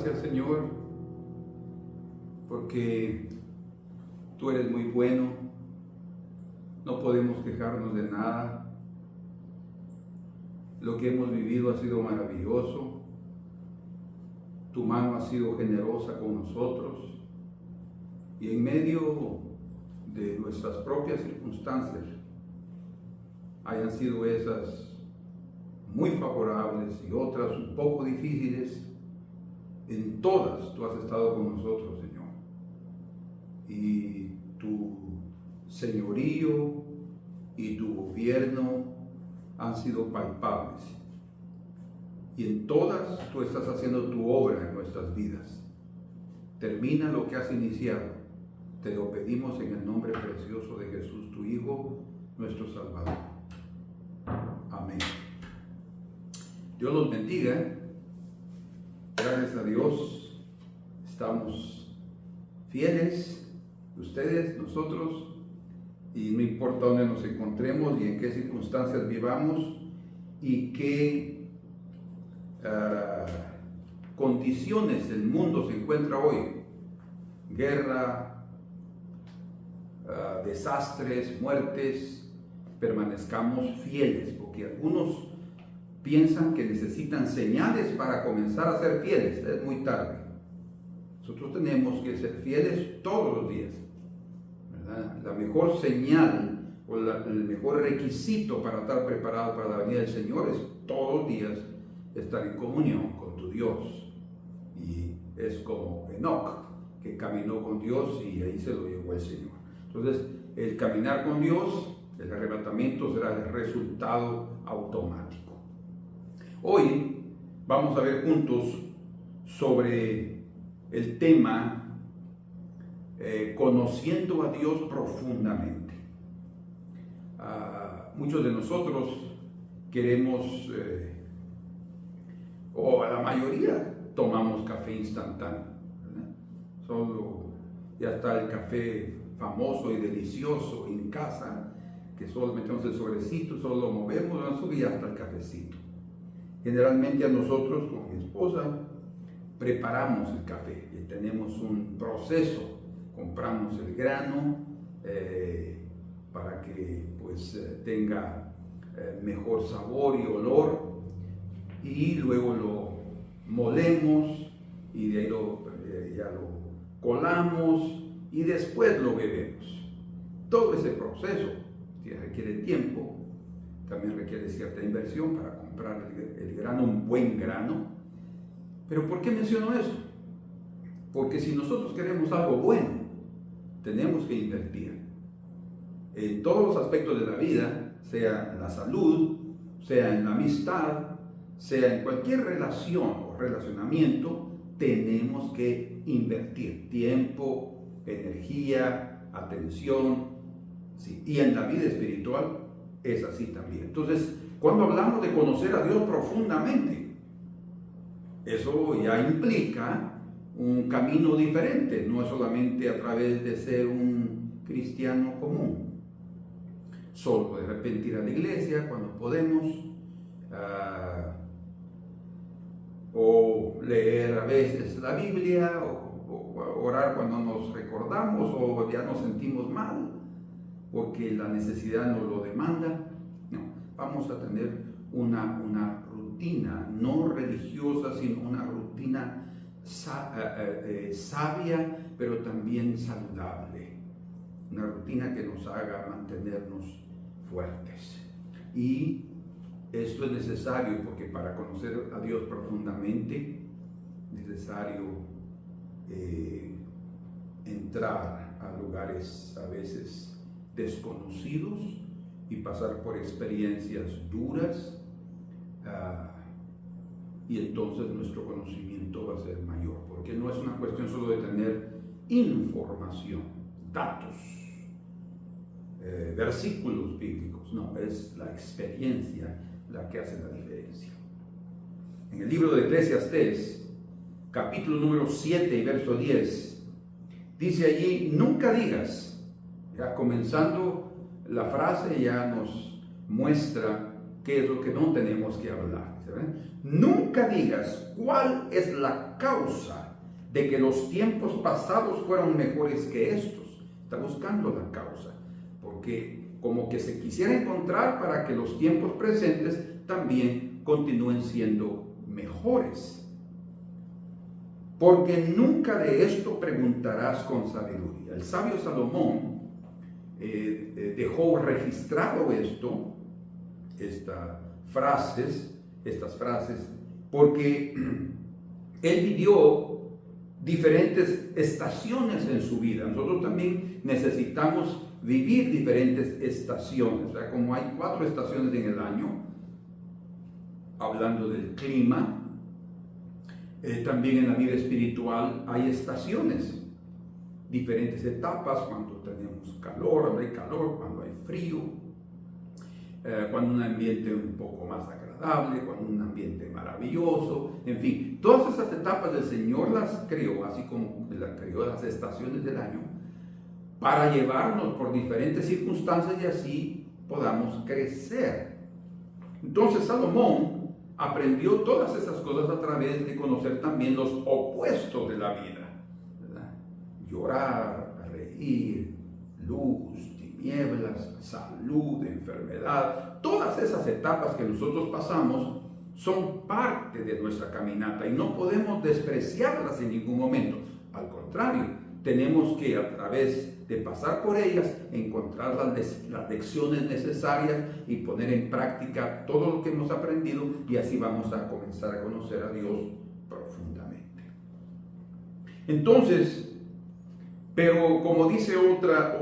gracias, Señor, porque tú eres muy bueno, no podemos quejarnos de nada. Lo que hemos vivido ha sido maravilloso, tu mano ha sido generosa con nosotros y en medio de nuestras propias circunstancias, hayan sido esas muy favorables y otras un poco difíciles, en todas tú has estado con nosotros, Señor. Y tu señorío y tu gobierno han sido palpables. Y en todas tú estás haciendo tu obra en nuestras vidas. Termina lo que has iniciado. Te lo pedimos en el nombre precioso de Jesús, tu Hijo, nuestro Salvador. Amén. Dios los bendiga. Gracias a Dios estamos fieles, ustedes, nosotros, y no importa dónde nos encontremos y en qué circunstancias vivamos y qué condiciones el mundo se encuentra hoy. Guerra, desastres, muertes, permanezcamos fieles, porque algunos piensan que necesitan señales para comenzar a ser fieles. Es muy tarde. Nosotros tenemos que ser fieles todos los días, ¿verdad? La mejor señal o el mejor requisito para estar preparado para la venida del Señor es todos los días estar en comunión con tu Dios. Y es como Enoc, que caminó con Dios y ahí se lo llevó el Señor. Entonces, el caminar con Dios, el arrebatamiento será el resultado automático. Hoy vamos a ver juntos sobre el tema conociendo a Dios profundamente. Muchos de nosotros queremos, o a la mayoría, tomamos café instantáneo, ¿verdad? Solo ya está el café famoso y delicioso en casa, que solo metemos el sobrecito, solo lo movemos, y ya está el cafecito. Generalmente a nosotros, con mi esposa, preparamos el café y tenemos un proceso. Compramos el grano para que pues tenga mejor sabor y olor, y luego lo molemos y de ahí ya lo colamos y después lo bebemos. Todo ese proceso requiere tiempo, también requiere cierta inversión para comprar el grano, un buen grano. Pero ¿por qué menciono esto? Porque si nosotros queremos algo bueno, tenemos que invertir en todos los aspectos de la vida, sea en la salud, sea en la amistad, sea en cualquier relación o relacionamiento. Tenemos que invertir tiempo, energía, atención, ¿sí? Y en la vida espiritual es así también. Entonces, cuando hablamos de conocer a Dios profundamente, eso ya implica un camino diferente, no es solamente a través de ser un cristiano común, solo de repente ir a la iglesia cuando podemos, o leer a veces la Biblia, o orar cuando nos recordamos o ya nos sentimos mal, porque la necesidad nos lo demanda. No, vamos a tener una rutina, no religiosa, sino una rutina sabia, pero también saludable. Una rutina que nos haga mantenernos fuertes. Y esto es necesario porque para conocer a Dios profundamente es necesario entrar a lugares a veces desconocidos y pasar por experiencias duras, y entonces nuestro conocimiento va a ser mayor, porque no es una cuestión solo de tener información, datos, versículos bíblicos, no, es la experiencia la que hace la diferencia. En el libro de Eclesiastés, capítulo número 7 y verso 10, dice allí: nunca digas, ya comenzando la frase ya nos muestra qué es lo que no tenemos que hablar. ¿Verdad? Nunca digas cuál es la causa de que los tiempos pasados fueron mejores que estos. Está buscando la causa, porque como que se quisiera encontrar para que los tiempos presentes también continúen siendo mejores. Porque nunca de esto preguntarás con sabiduría. El sabio Salomón dejó registrado estas frases, porque él vivió diferentes estaciones en su vida. Nosotros también necesitamos vivir diferentes estaciones. O sea, como hay 4 estaciones en el año, hablando del clima, también en la vida espiritual hay estaciones, diferentes etapas, cuando tenemos calor, cuando hay calor, cuando hay frío, cuando un ambiente un poco más agradable, cuando un ambiente maravilloso, en fin, todas esas etapas el Señor las creó, así como las creó las estaciones del año, para llevarnos por diferentes circunstancias y así podamos crecer. Entonces Salomón aprendió todas esas cosas a través de conocer también los opuestos de la vida, ¿verdad? Llorar, reír, luz, tinieblas, salud, enfermedad. Todas esas etapas que nosotros pasamos son parte de nuestra caminata y no podemos despreciarlas en ningún momento. Al contrario, tenemos que, a través de pasar por ellas, encontrar las lecciones necesarias y poner en práctica todo lo que hemos aprendido, y así vamos a comenzar a conocer a Dios profundamente. Entonces, pero como dice otra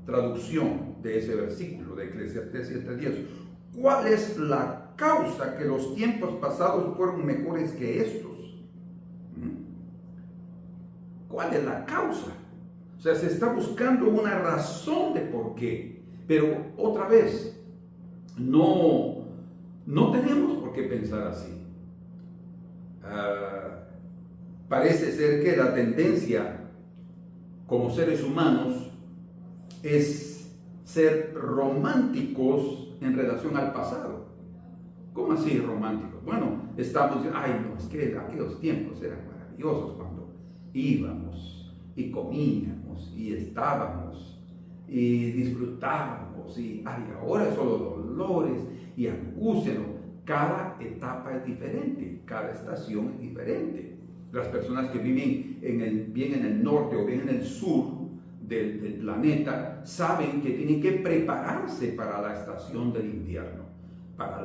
traducción de ese versículo de Eclesiastés 7:10, ¿cuál es la causa que los tiempos pasados fueron mejores que estos? ¿Cuál es la causa? O sea, se está buscando una razón de por qué. Pero otra vez, no tenemos por qué pensar así. Parece ser que la tendencia como seres humanos es ser románticos en relación al pasado. ¿Cómo así románticos? Bueno, estamos diciendo, no, es que aquellos tiempos eran maravillosos cuando íbamos y comíamos y estábamos y disfrutábamos y ahora es solo dolores y angustia. ¿No? Cada etapa es diferente, cada estación es diferente. Las personas que viven bien en el norte o bien en el sur del planeta saben que tienen que prepararse para la estación del invierno, para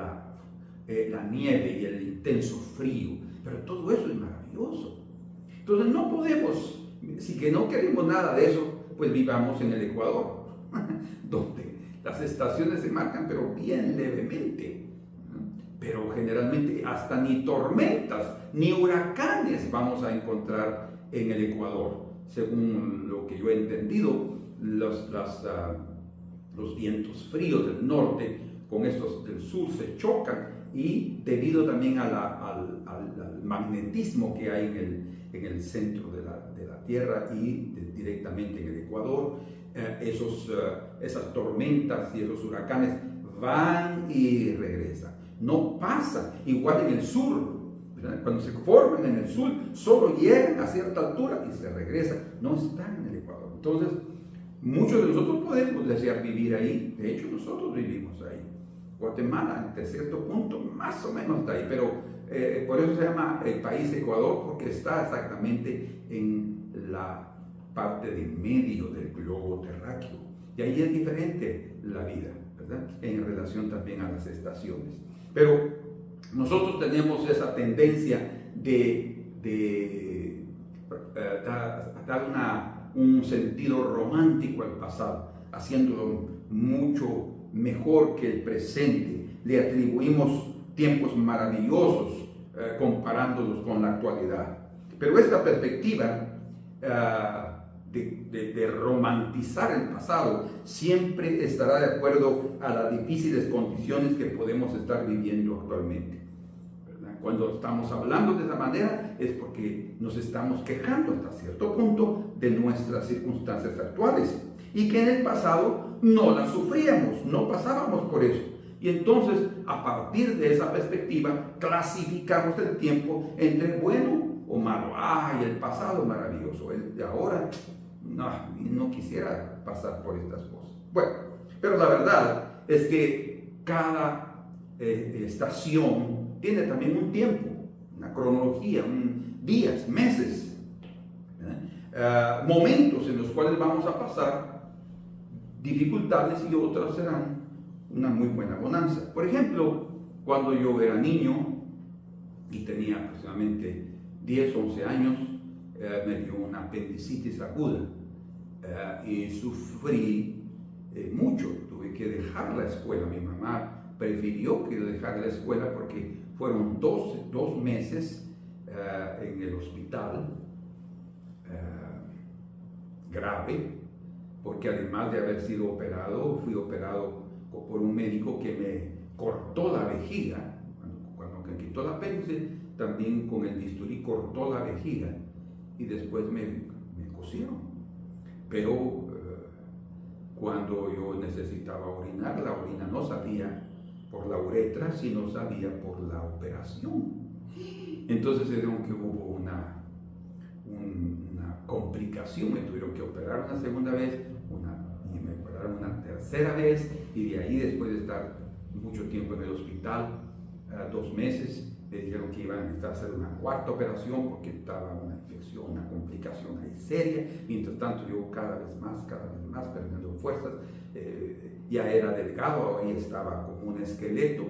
la nieve y el intenso frío, pero todo eso es maravilloso. Entonces no podemos, si que no queremos nada de eso, pues vivamos en el Ecuador, donde las estaciones se marcan pero bien levemente, pero generalmente hasta ni tormentas ni huracanes vamos a encontrar en el Ecuador. Según lo que yo he entendido, los vientos fríos del norte con estos del sur se chocan, y debido también al magnetismo que hay en el centro de la Tierra y directamente en el Ecuador, esas tormentas y esos huracanes van y regresan. No pasa igual en el sur, ¿verdad? Cuando se forman en el sur, solo llegan a cierta altura y se regresan, no están en el Ecuador. Entonces, muchos de nosotros podemos desear vivir ahí. De hecho, nosotros vivimos ahí. Guatemala, hasta cierto punto, más o menos está ahí, pero por eso se llama el país Ecuador, porque está exactamente en la parte de medio del globo terráqueo. Y ahí es diferente la vida, ¿verdad? En relación también a las estaciones. Pero nosotros tenemos esa tendencia de dar un sentido romántico al pasado, haciéndolo mucho mejor que el presente. Le atribuimos tiempos maravillosos comparándolos con la actualidad. Pero esta perspectiva de romantizar el pasado siempre estará de acuerdo a las difíciles condiciones que podemos estar viviendo actualmente, ¿verdad? Cuando estamos hablando de esa manera es porque nos estamos quejando hasta cierto punto de nuestras circunstancias actuales, y que en el pasado no las sufríamos, no pasábamos por eso. Y entonces, a partir de esa perspectiva, clasificamos el tiempo entre bueno o malo. ¡Ay, el pasado es maravilloso! El de ahora, no quisiera pasar por estas cosas. Bueno, pero la verdad es que cada estación tiene también un tiempo, una cronología, días, meses, momentos en los cuales vamos a pasar dificultades y otras serán una muy buena bonanza. Por ejemplo, cuando yo era niño y tenía aproximadamente 10, 11 años, me dio una apendicitis aguda y sufrí mucho. Tuve que dejar la escuela. Mi mamá prefirió que yo dejara la escuela porque fueron dos meses en el hospital grave, porque además de haber sido operado, fui operado por un médico que me cortó la vejiga. Cuando me quitó el apéndice, también con el bisturí cortó la vejiga y después me cosieron. Pero cuando yo necesitaba orinar, la orina no salía por la uretra, sino salía por la operación. Entonces se dio que hubo una complicación, me tuvieron que operar una segunda vez, y me operaron una tercera vez, y de ahí, después de estar mucho tiempo en el hospital, 2 meses, me dijeron que iban a necesitar hacer una cuarta operación porque estaba una infección, una complicación ahí seria. Mientras tanto, yo cada vez más perdiendo fuerzas, ya era delgado, ahí estaba como un esqueleto.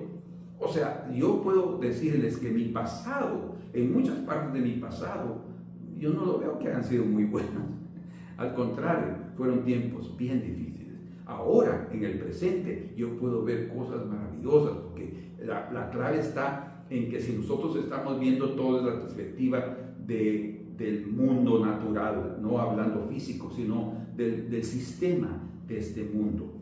O sea, yo puedo decirles que mi pasado, en muchas partes de mi pasado, yo no lo veo que hayan sido muy buenos. Al contrario, fueron tiempos bien difíciles. Ahora, en el presente, yo puedo ver cosas maravillosas, porque la clave está en que si nosotros estamos viendo todo desde la perspectiva del mundo natural, no hablando físico, sino del sistema de este mundo.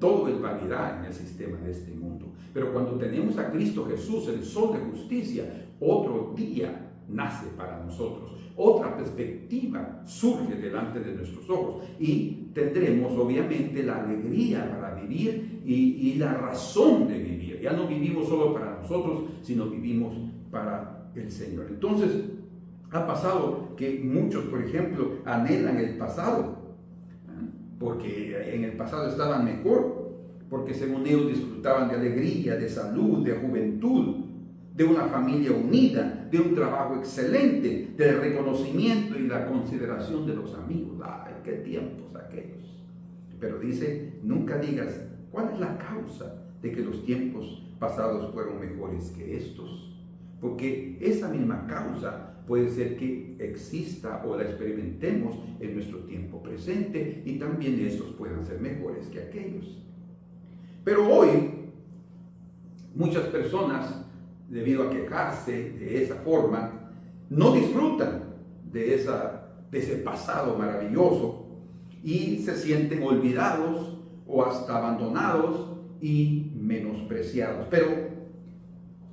Todo es vanidad en el sistema de este mundo. Pero cuando tenemos a Cristo Jesús, el sol de justicia, otro día nace para nosotros. Otra perspectiva surge delante de nuestros ojos y tendremos obviamente la alegría para vivir y la razón de vivir. Ya no vivimos solo para nosotros, sino vivimos para el Señor. Entonces, ha pasado que muchos, por ejemplo, anhelan el pasado, porque en el pasado estaban mejor, porque según ellos disfrutaban de alegría, de salud, de juventud, de una familia unida, de un trabajo excelente, del reconocimiento y la consideración de los amigos. ¡Ay, qué tiempos aquellos! Pero dice, nunca digas, ¿cuál es la causa de que los tiempos pasados fueron mejores que estos? Porque esa misma causa puede ser que exista o la experimentemos en nuestro tiempo presente y también estos puedan ser mejores que aquellos. Pero hoy, muchas personas, debido a quejarse de esa forma, no disfrutan de ese pasado maravilloso y se sienten olvidados o hasta abandonados y menospreciados. Pero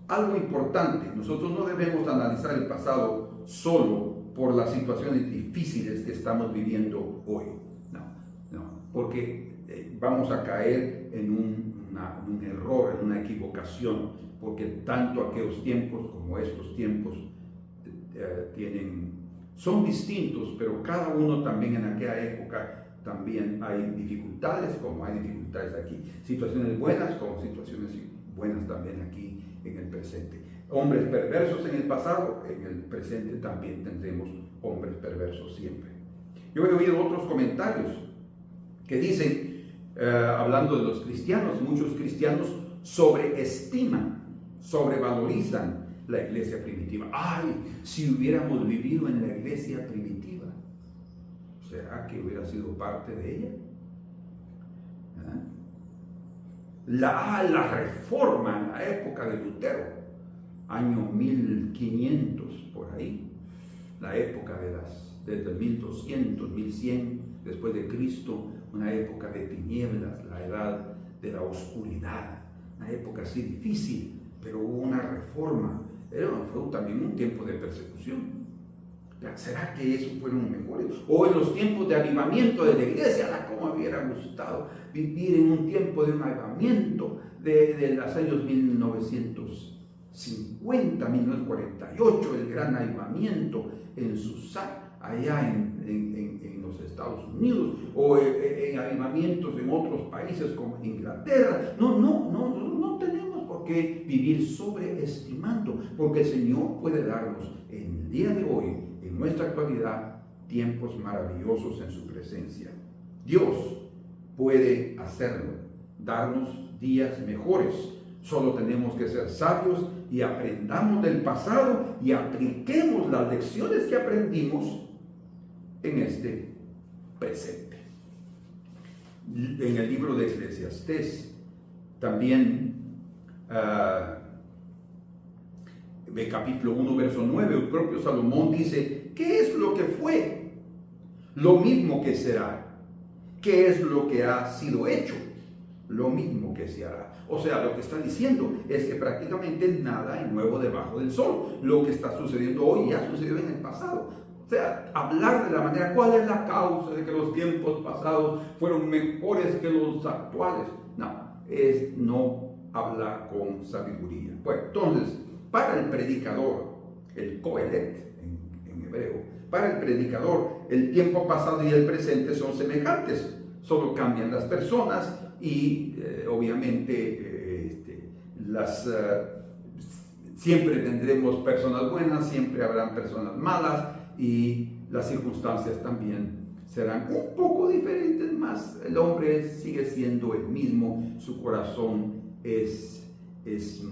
algo importante, nosotros no debemos analizar el pasado solo por las situaciones difíciles que estamos viviendo hoy. No, porque vamos a caer en un error, en una equivocación, porque tanto aquellos tiempos como estos tiempos son distintos, pero cada uno también en aquella época también hay dificultades, como hay dificultades aquí, situaciones buenas como situaciones buenas también aquí en el presente. Hombres perversos en el pasado, en el presente también tendremos hombres perversos siempre. Yo he oído otros comentarios que dicen, hablando de los cristianos, muchos cristianos sobreestiman, sobrevalorizan la iglesia primitiva. ¡Ay! Si hubiéramos vivido en la iglesia primitiva, ¿será que hubiera sido parte de ella? La reforma en la época de Lutero, año 1500 por ahí, la época desde 1200, 1100 después de Cristo, una época de tinieblas, la edad de la oscuridad, una época así difícil, pero hubo una reforma. Fue también un tiempo de persecución. ¿Será que esos fueron mejores? O en los tiempos de avivamiento de la iglesia, ¿cómo me hubiera gustado vivir en un tiempo de un avivamiento de los años 1950, 1948, el gran avivamiento en Susa, allá en los Estados Unidos, o en avivamientos en otros países como Inglaterra? No tenemos por qué vivir sobreestimando, porque el Señor puede darnos en el día de hoy, en nuestra actualidad, tiempos maravillosos en su presencia. Dios puede hacerlo, darnos días mejores. Solo tenemos que ser sabios y aprendamos del pasado y apliquemos las lecciones que aprendimos en este presente. En el libro de Eclesiastés también, de capítulo 1, verso 9, el propio Salomón dice: ¿qué es lo que fue? Lo mismo que será. ¿Qué es lo que ha sido hecho? Lo mismo que se hará. O sea, lo que está diciendo es que prácticamente nada hay nuevo debajo del sol. Lo que está sucediendo hoy ya sucedió en el pasado. O sea, hablar de la manera, ¿cuál es la causa de que los tiempos pasados fueron mejores que los actuales? No, es no hablar con sabiduría. Bueno, entonces, para el predicador, el Coelet en hebreo, para el predicador, el tiempo pasado y el presente son semejantes, solo cambian las personas y obviamente siempre tendremos personas buenas, siempre habrán personas malas y las circunstancias también serán un poco diferentes, más el hombre sigue siendo el mismo, su corazón es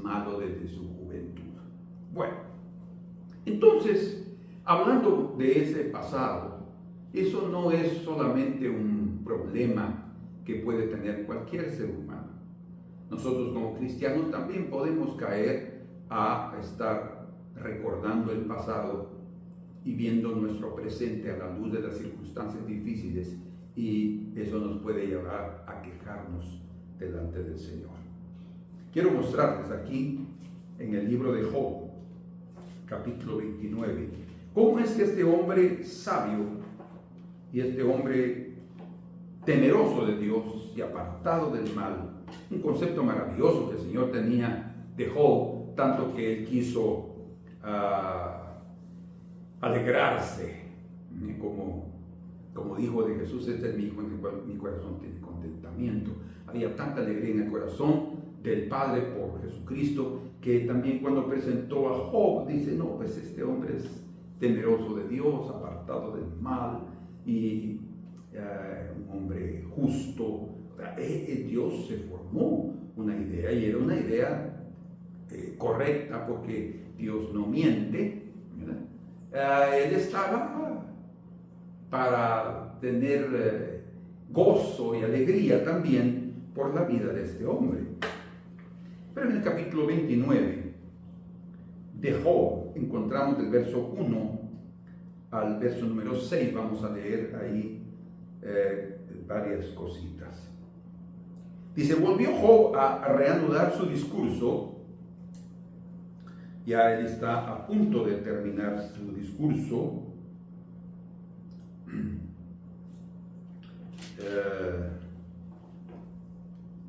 malo desde su juventud. Bueno, entonces, hablando de ese pasado, eso no es solamente un problema que puede tener cualquier ser humano. Nosotros como cristianos también podemos caer a estar recordando el pasado y viendo nuestro presente a la luz de las circunstancias difíciles, y eso nos puede llevar a quejarnos delante del Señor. Quiero mostrarles aquí en el libro de Job, capítulo 29, cómo es que este hombre sabio y este hombre temeroso de Dios y apartado del mal, un concepto maravilloso que el Señor tenía de Job, tanto que él quiso alegrarse, como dijo de Jesús: este es mi hijo en el cual mi corazón tiene contentamiento. Había tanta alegría en el corazón del Padre por Jesucristo, que también cuando presentó a Job dice: no, pues este hombre es temeroso de Dios, apartado del mal y un hombre justo. Dios se formó una idea, y era una idea correcta, porque Dios no miente, ¿verdad? Él estaba para tener gozo y alegría también por la vida de este hombre. Pero en el capítulo 29 de Job encontramos del verso 1 al verso número 6, vamos a leer ahí varias cositas. Dice: volvió Job a reanudar su discurso. Ya él está a punto de terminar su discurso.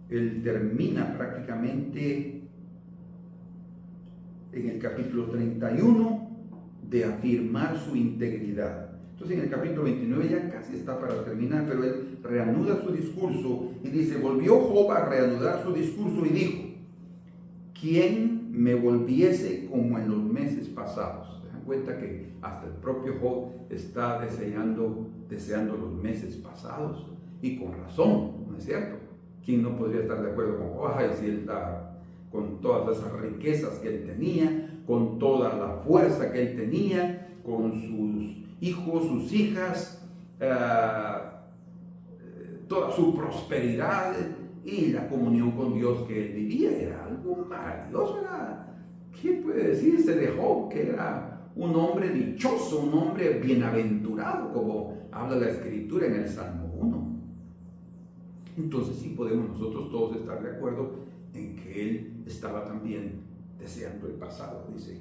Él termina prácticamente en el capítulo 31 de afirmar su integridad. Entonces en el capítulo 29 ya casi está para terminar, pero él reanuda su discurso y dice: volvió Job a reanudar su discurso y dijo: ¿quién me volviese como en los meses pasados? Se dan cuenta que hasta el propio Job está deseando los meses pasados, y con razón, ¿no es cierto? ¿Quién no podría estar de acuerdo con Job? Si él está con todas esas riquezas que él tenía, con toda la fuerza que él tenía, con sus hijos, sus hijas, toda su prosperidad y la comunión con Dios que él vivía, era algo maravilloso. ¿Qué puede decirse de Job? Que era un hombre dichoso, un hombre bienaventurado, como habla la Escritura en el Salmo 1. Entonces sí podemos nosotros todos estar de acuerdo en que él estaba también deseando el pasado. Dice: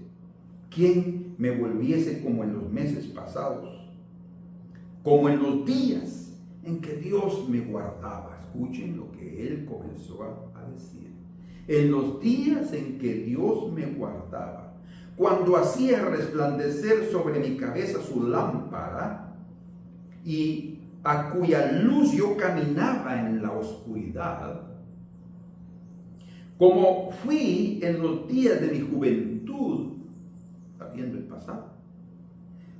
¿quién me volviese como en los meses pasados? Como en los días en que Dios me guardaba. Escuchen lo que él comenzó a decir. En los días en que Dios me guardaba, cuando hacía resplandecer sobre mi cabeza su lámpara, y a cuya luz yo caminaba en la oscuridad, como fui en los días de mi juventud, sabiendo el pasado,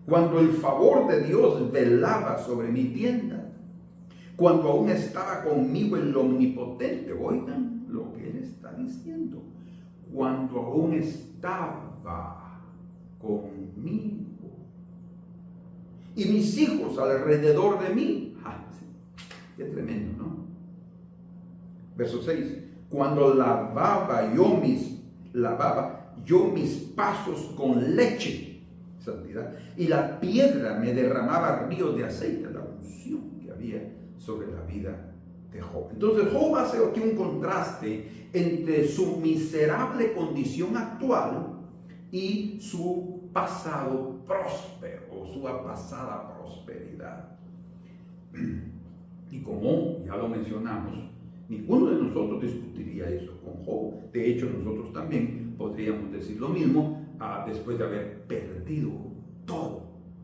cuando el favor de Dios velaba sobre mi tienda, cuando aún estaba conmigo el Omnipotente. Oigan lo que él está diciendo. Cuando aún estaba conmigo y mis hijos alrededor de mí. Qué tremendo, ¿no? Verso 6. Cuando lavaba yo mis pasos con leche, santidad, y la piedra me derramaba ríos de aceite, la unción que había sobre la vida de Job. Entonces Job hace aquí un contraste entre su miserable condición actual y su pasado próspero, o su pasada prosperidad. Y como ya lo mencionamos, ninguno de nosotros discutiría eso con Job. De hecho, nosotros también podríamos decir lo mismo después de haber perdido todo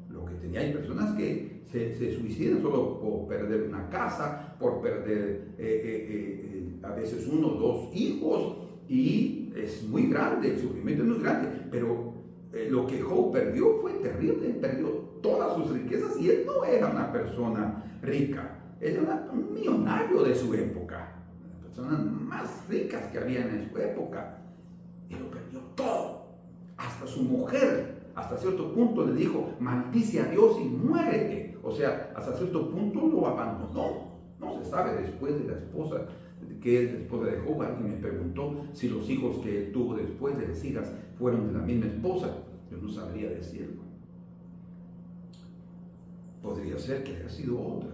lo que tenía. Hay personas que se suicidan solo por perder una casa, por perder a veces 1 o 2 hijos, y es muy grande, el sufrimiento es muy grande, pero lo que Job perdió fue terrible. Perdió todas sus riquezas, y él no era una persona rica, él era un millonario de su época, las personas más ricas que habían en su época, y lo perdió todo. Hasta su mujer, hasta cierto punto, le dijo: maldice a Dios y muérete. O sea, hasta cierto punto lo abandonó. No se sabe después de la esposa, que es la esposa de Job. Alguien me preguntó si los hijos que él tuvo después de las hijas fueron de la misma esposa. Yo no sabría decirlo. Podría ser que haya sido otra,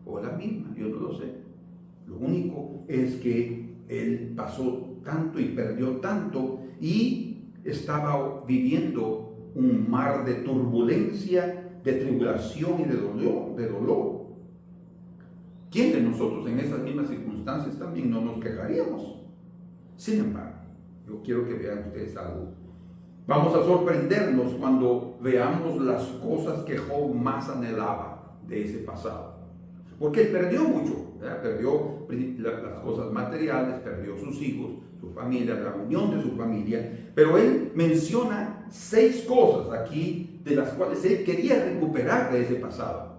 o la misma, yo no lo sé. Lo único es que él pasó tanto y perdió tanto, y estaba viviendo un mar de turbulencia, de tribulación y de dolor. ¿Quién de nosotros en esas mismas circunstancias también no nos quejaríamos? Sin embargo, yo quiero que vean ustedes algo. Vamos a sorprendernos cuando veamos las cosas que Job más anhelaba de ese pasado. Porque él perdió mucho, ¿verdad? Perdió las cosas materiales, perdió sus hijos, su familia, la unión de su familia. Pero él menciona 6 cosas aquí de las cuales él quería recuperar de ese pasado.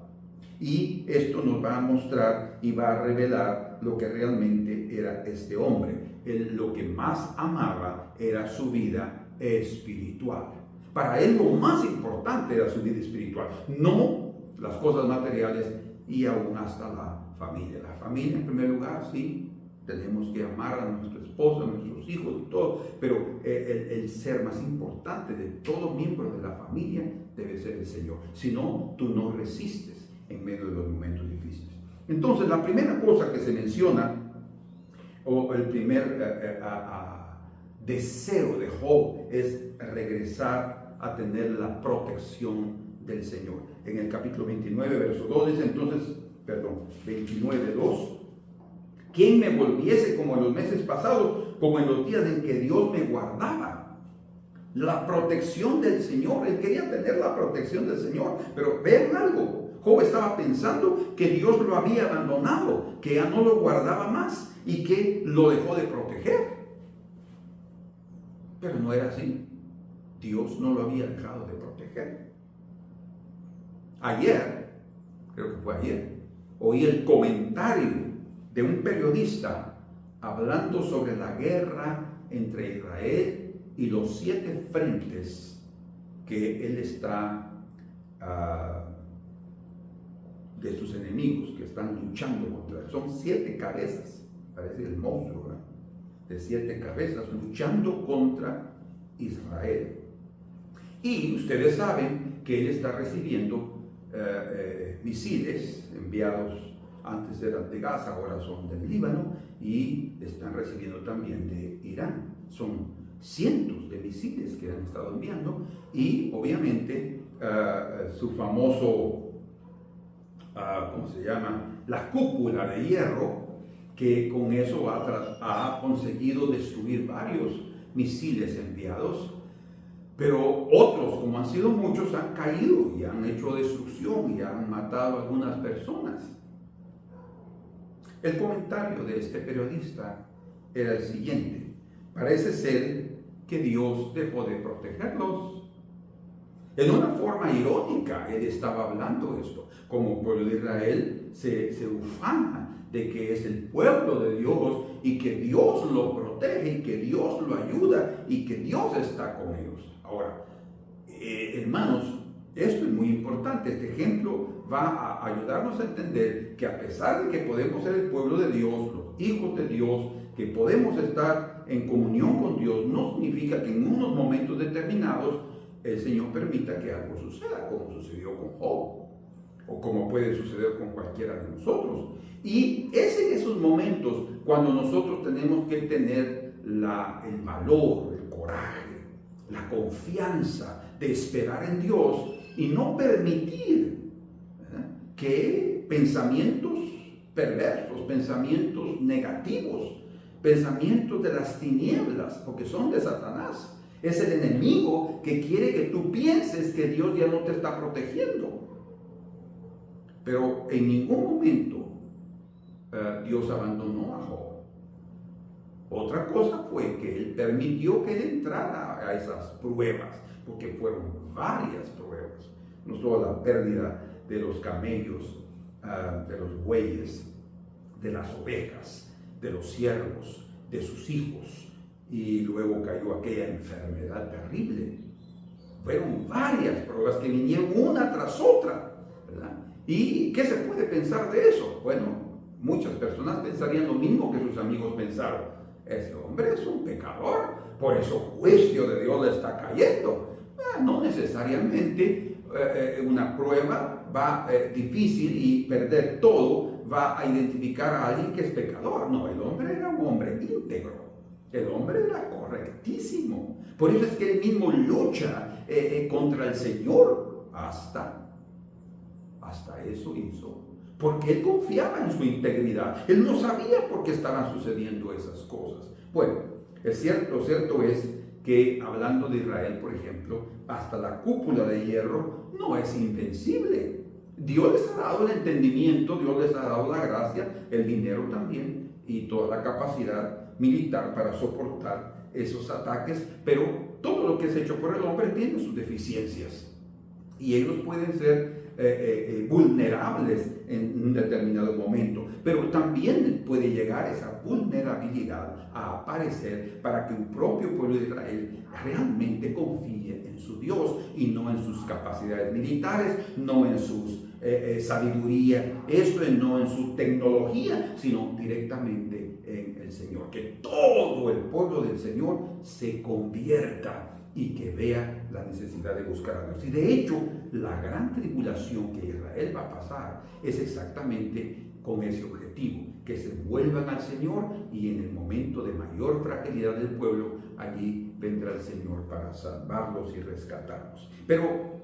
Y esto nos va a mostrar y va a revelar lo que realmente era este hombre. Él lo que más amaba era su vida espiritual. Para él lo más importante era su vida espiritual, no las cosas materiales, y aún hasta la familia. La familia en primer lugar, sí, tenemos que amar a nuestra esposa, a nuestros hijos y todo, pero el ser más importante de todo miembro de la familia debe ser el Señor. Si no, tú no resistes en medio de los momentos difíciles. Entonces, la primera cosa que se menciona, o el primer deseo de Job, es regresar a tener la protección del Señor. En el capítulo 29, verso 2 dice entonces, 29, 2: ¿quién me volviese como en los meses pasados, como en los días en que Dios me guardaba? La protección del Señor. Él quería tener la protección del Señor, pero vean algo. Job estaba pensando que Dios lo había abandonado, que ya no lo guardaba más y que lo dejó de proteger. Pero no era así. Dios no lo había dejado de proteger. Ayer, creo que fue ayer, oí el comentario de un periodista hablando sobre la guerra entre Israel y los 7 frentes que él está de sus enemigos que están luchando contra él. Son 7 cabezas, parece el monstruo, ¿verdad? De 7 cabezas luchando contra Israel. Y ustedes saben que él está recibiendo misiles enviados, antes eran de Gaza, ahora son del Líbano, y están recibiendo también de Irán. Son cientos de misiles que han estado enviando y obviamente su famoso, ¿cómo se llama? La cúpula de hierro, que con eso ha conseguido destruir varios misiles enviados, pero otros, como han sido muchos, han caído y han hecho destrucción y han matado a algunas personas. El comentario de este periodista era el siguiente: parece ser que Dios dejó de protegerlos. En una forma irónica, él estaba hablando esto. Como pueblo de Israel se ufana de que es el pueblo de Dios y que Dios lo protege y que Dios lo ayuda y que Dios está con ellos. Ahora, hermanos, esto es muy importante. Este ejemplo va a ayudarnos a entender que a pesar de que podemos ser el pueblo de Dios, los hijos de Dios, que podemos estar en comunión con Dios, no significa que en unos momentos determinados el Señor permita que algo suceda, como sucedió con Job, o como puede suceder con cualquiera de nosotros. Y es en esos momentos cuando nosotros tenemos que tener el valor, el coraje, la confianza de esperar en Dios y no permitir que pensamientos perversos, pensamientos negativos, pensamientos de las tinieblas, porque son de Satanás. Es el enemigo que quiere que tú pienses que Dios ya no te está protegiendo. Pero en ningún momento Dios abandonó a Job. Otra cosa fue que él permitió que él entrara a esas pruebas, porque fueron varias pruebas. No solo la pérdida de los camellos, de los bueyes, de las ovejas, de los siervos, de sus hijos, y luego cayó aquella enfermedad terrible. Fueron varias pruebas que vinieron una tras otra, ¿verdad? ¿Y qué se puede pensar de eso? Bueno, muchas personas pensarían lo mismo que sus amigos pensaron. Ese hombre es un pecador, por eso juicio de Dios le está cayendo. No necesariamente una prueba difícil y perder todo va a identificar a alguien que es pecador. No, el hombre era un hombre íntegro. El hombre era correctísimo. Por eso es que él mismo lucha contra el Señor. Hasta eso hizo. Porque él confiaba en su integridad. Él no sabía por qué estaban sucediendo esas cosas. Bueno, lo cierto es que hablando de Israel, por ejemplo, hasta la cúpula de hierro no es invencible. Dios les ha dado el entendimiento, Dios les ha dado la gracia, el dinero también y toda la capacidad militar para soportar esos ataques, pero todo lo que es hecho por el hombre tiene sus deficiencias y ellos pueden ser vulnerables en un determinado momento, pero también puede llegar esa vulnerabilidad a aparecer para que un propio pueblo de Israel realmente confíe en su Dios y no en sus capacidades militares, no en su sabiduría, no en su tecnología, sino directamente en el Señor. Que todo el pueblo del Señor se convierta y que vea la necesidad de buscar a Dios. Y de hecho, la gran tribulación que Israel va a pasar es exactamente con ese objetivo, que se vuelvan al Señor y en el momento de mayor fragilidad del pueblo, allí vendrá el Señor para salvarlos y rescatarlos. Pero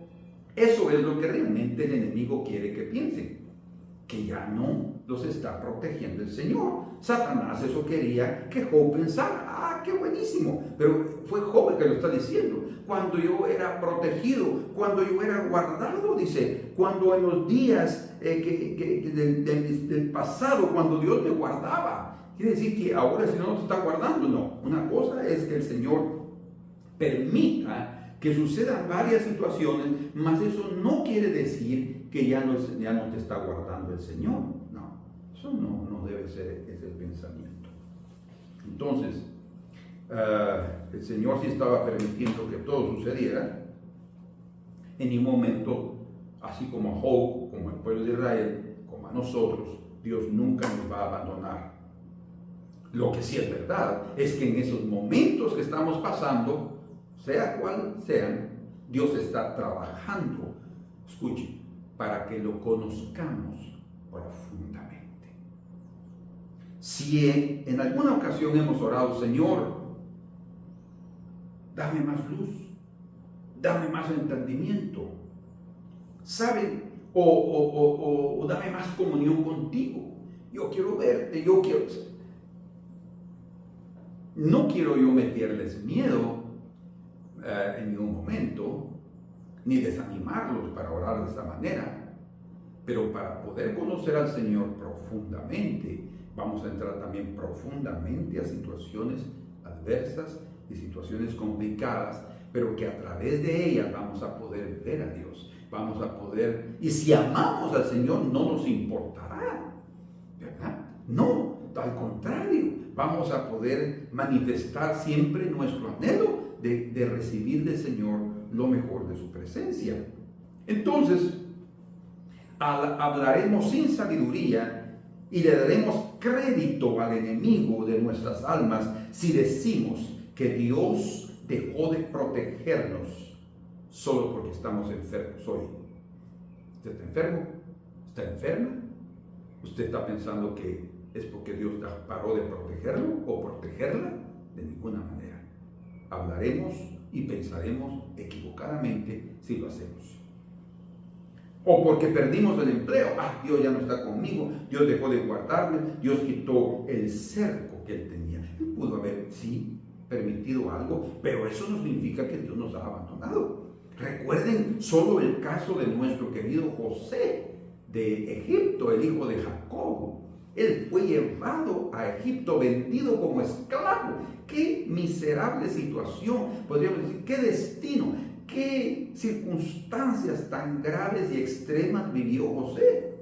eso es lo que realmente el enemigo quiere que piensen, que ya no los está protegiendo el Señor. Satanás eso quería que Job pensara, qué buenísimo, pero fue Job el que lo está diciendo. Cuando yo era protegido, cuando yo era guardado, dice, cuando en los días del pasado, cuando Dios me guardaba. Quiere decir que ahora si no te está guardando, no. Una cosa es que el Señor permita que sucedan varias situaciones, mas eso no quiere decir que ya no te está guardando el Señor. No, eso no debe ser ese el pensamiento. Entonces, el Señor sí estaba permitiendo que todo sucediera. En ningún momento, así como a Job, como al pueblo de Israel, como a nosotros, Dios nunca nos va a abandonar. Lo que sí es verdad es que en esos momentos que estamos pasando, sea cual sean, Dios está trabajando, escuchen, para que lo conozcamos profundamente. Si en alguna ocasión hemos orado, Señor, dame más luz, dame más entendimiento, ¿saben? O dame más comunión contigo. Yo quiero verte, no quiero yo meterles miedo en ningún momento, ni desanimarlos para orar de esta manera, pero para poder conocer al Señor profundamente, vamos a entrar también profundamente a situaciones adversas y situaciones complicadas, pero que a través de ellas vamos a poder ver a Dios, vamos a poder, y si amamos al Señor no nos importará, ¿verdad? No, al contrario, vamos a poder manifestar siempre nuestro anhelo de recibir del Señor lo mejor de su presencia. Entonces, hablaremos sin sabiduría y le daremos crédito al enemigo de nuestras almas si decimos que Dios dejó de protegernos solo porque estamos enfermos hoy. ¿Usted está enfermo? ¿Está enferma? ¿Usted está pensando que es porque Dios paró de protegerlo o protegerla? De ninguna manera. Hablaremos y pensaremos equivocadamente si lo hacemos. O porque perdimos el empleo. Dios ya no está conmigo. Dios dejó de guardarme. Dios quitó el cerco que Él tenía. Él pudo haber, sí, permitido algo, pero eso no significa que Dios nos ha abandonado. Recuerden solo el caso de nuestro querido José de Egipto, el hijo de Jacob. Él fue llevado a Egipto, vendido como esclavo. ¡Qué miserable situación! Podríamos decir, ¡qué destino! ¿Qué circunstancias tan graves y extremas vivió José?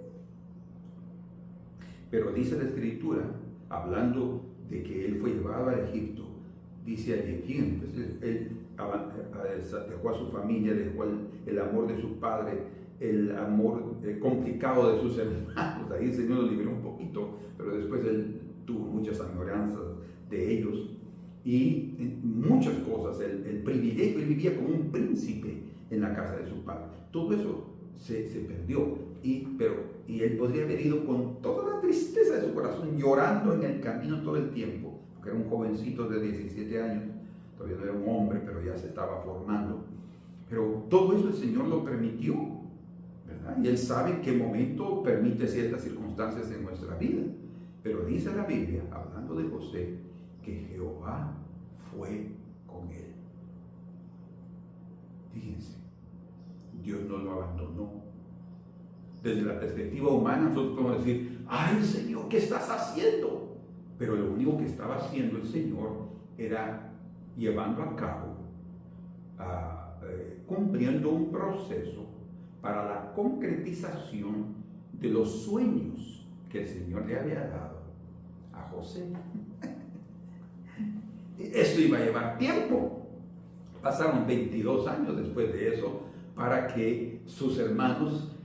Pero dice la Escritura, hablando de que él fue llevado a Egipto, dice allí, fíjense, él dejó a su familia, dejó el amor de su padre, el amor complicado de sus hermanos. Ahí el Señor lo liberó un poquito, pero después él tuvo muchas añoranzas de ellos y muchas cosas, el privilegio. Él vivía como un príncipe en la casa de su padre. Todo eso se perdió y él podría haber ido con toda la tristeza de su corazón, llorando en el camino todo el tiempo, porque era un jovencito de 17 años, todavía no era un hombre, pero ya se estaba formando. Pero todo eso el Señor lo permitió, ¿verdad? Y Él sabe en qué momento permite ciertas circunstancias en nuestra vida. Pero dice la Biblia, hablando de José, que Jehová fue con él. Fíjense, Dios no lo abandonó. Desde la perspectiva humana nosotros podemos decir, ¡ay, Señor, qué estás haciendo! Pero lo único que estaba haciendo el Señor era llevando a cabo, cumpliendo un proceso para la concretización de los sueños que el Señor le había dado a José. Eso iba a llevar tiempo. Pasaron 22 años después de eso para que sus hermanos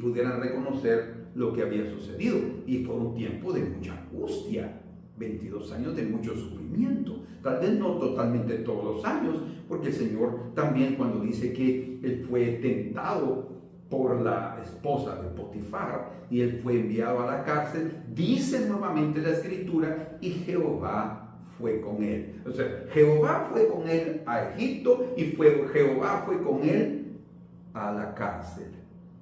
pudieran reconocer lo que había sucedido. Y fue un tiempo de mucha angustia, 22 años de mucho sufrimiento. Tal vez no totalmente todos los años, porque el Señor también, cuando dice que él fue tentado por la esposa de Potifar y él fue enviado a la cárcel, dice nuevamente la Escritura, y Jehová fue con él. O sea, Jehová fue con él a Egipto y Jehová fue con él a la cárcel.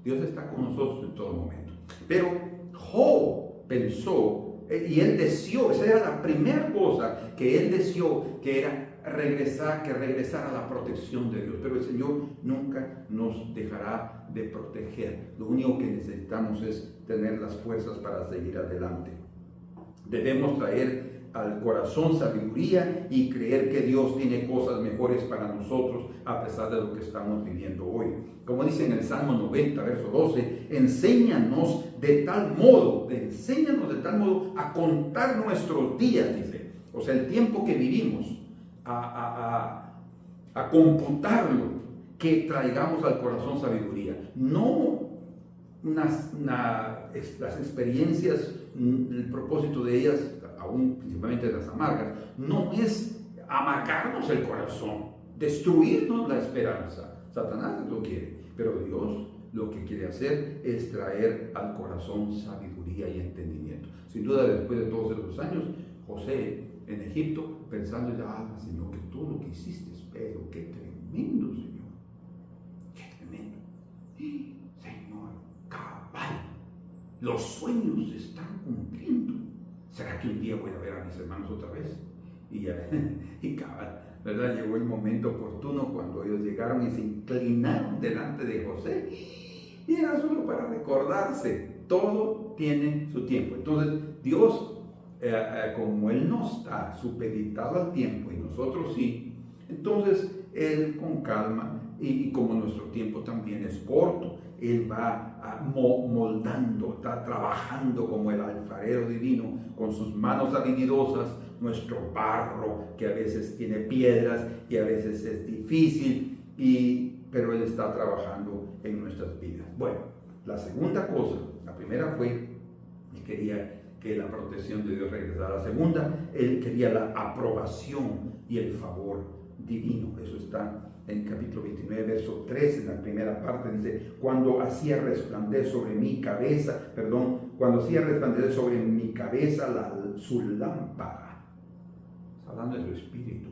Dios está con nosotros en todo momento. Pero Job pensó, y él deseó, esa era la primera cosa que él deseó, que era regresar a la protección de Dios. Pero el Señor nunca nos dejará de proteger. Lo único que necesitamos es tener las fuerzas para seguir adelante. Debemos traer al corazón sabiduría y creer que Dios tiene cosas mejores para nosotros a pesar de lo que estamos viviendo hoy. Como dice en el Salmo 90, verso 12, enséñanos de tal modo a contar nuestros días, dice. O sea, el tiempo que vivimos, a computarlo, que traigamos al corazón sabiduría. No las experiencias, el propósito de ellas, aún principalmente las amargas, no es amargarnos el corazón, destruirnos la esperanza. Satanás lo quiere, pero Dios lo que quiere hacer es traer al corazón sabiduría y entendimiento. Sin duda, después de todos esos años, José en Egipto, pensando ya, Señor, que todo lo que hiciste pero qué tremendo, Señor. Qué tremendo. Señor, cabal, los sueños se están cumpliendo. ¿Será que un día voy a ver a mis hermanos otra vez? Y cabal, ¿verdad? Llegó el momento oportuno cuando ellos llegaron y se inclinaron delante de José. Y era solo para recordarse, todo tiene su tiempo. Entonces, Dios, como Él no está supeditado al tiempo y nosotros sí, entonces Él con calma y como nuestro tiempo también es corto, Él va moldando, está trabajando como el alfarero divino con sus manos habilidosas, nuestro barro que a veces tiene piedras y a veces es difícil, pero Él está trabajando en nuestras vidas. Bueno, la segunda cosa, la primera fue, Él quería que la protección de Dios regresara. La segunda, Él quería la aprobación y el favor divino. Eso está en capítulo 29, verso 3, en la primera parte, dice, cuando hacía resplandecer sobre mi cabeza su lámpara. Está hablando de su espíritu.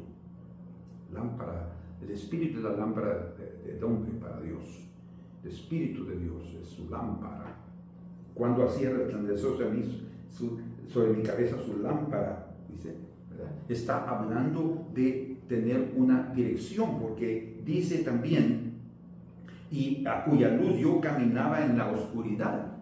Lámpara, el espíritu es la lámpara de hombre para Dios. El espíritu de Dios es su lámpara. Cuando hacía resplandecer sobre mi cabeza su lámpara, dice, ¿verdad? Está hablando de tener una dirección, porque dice también, y a cuya luz yo caminaba en la oscuridad.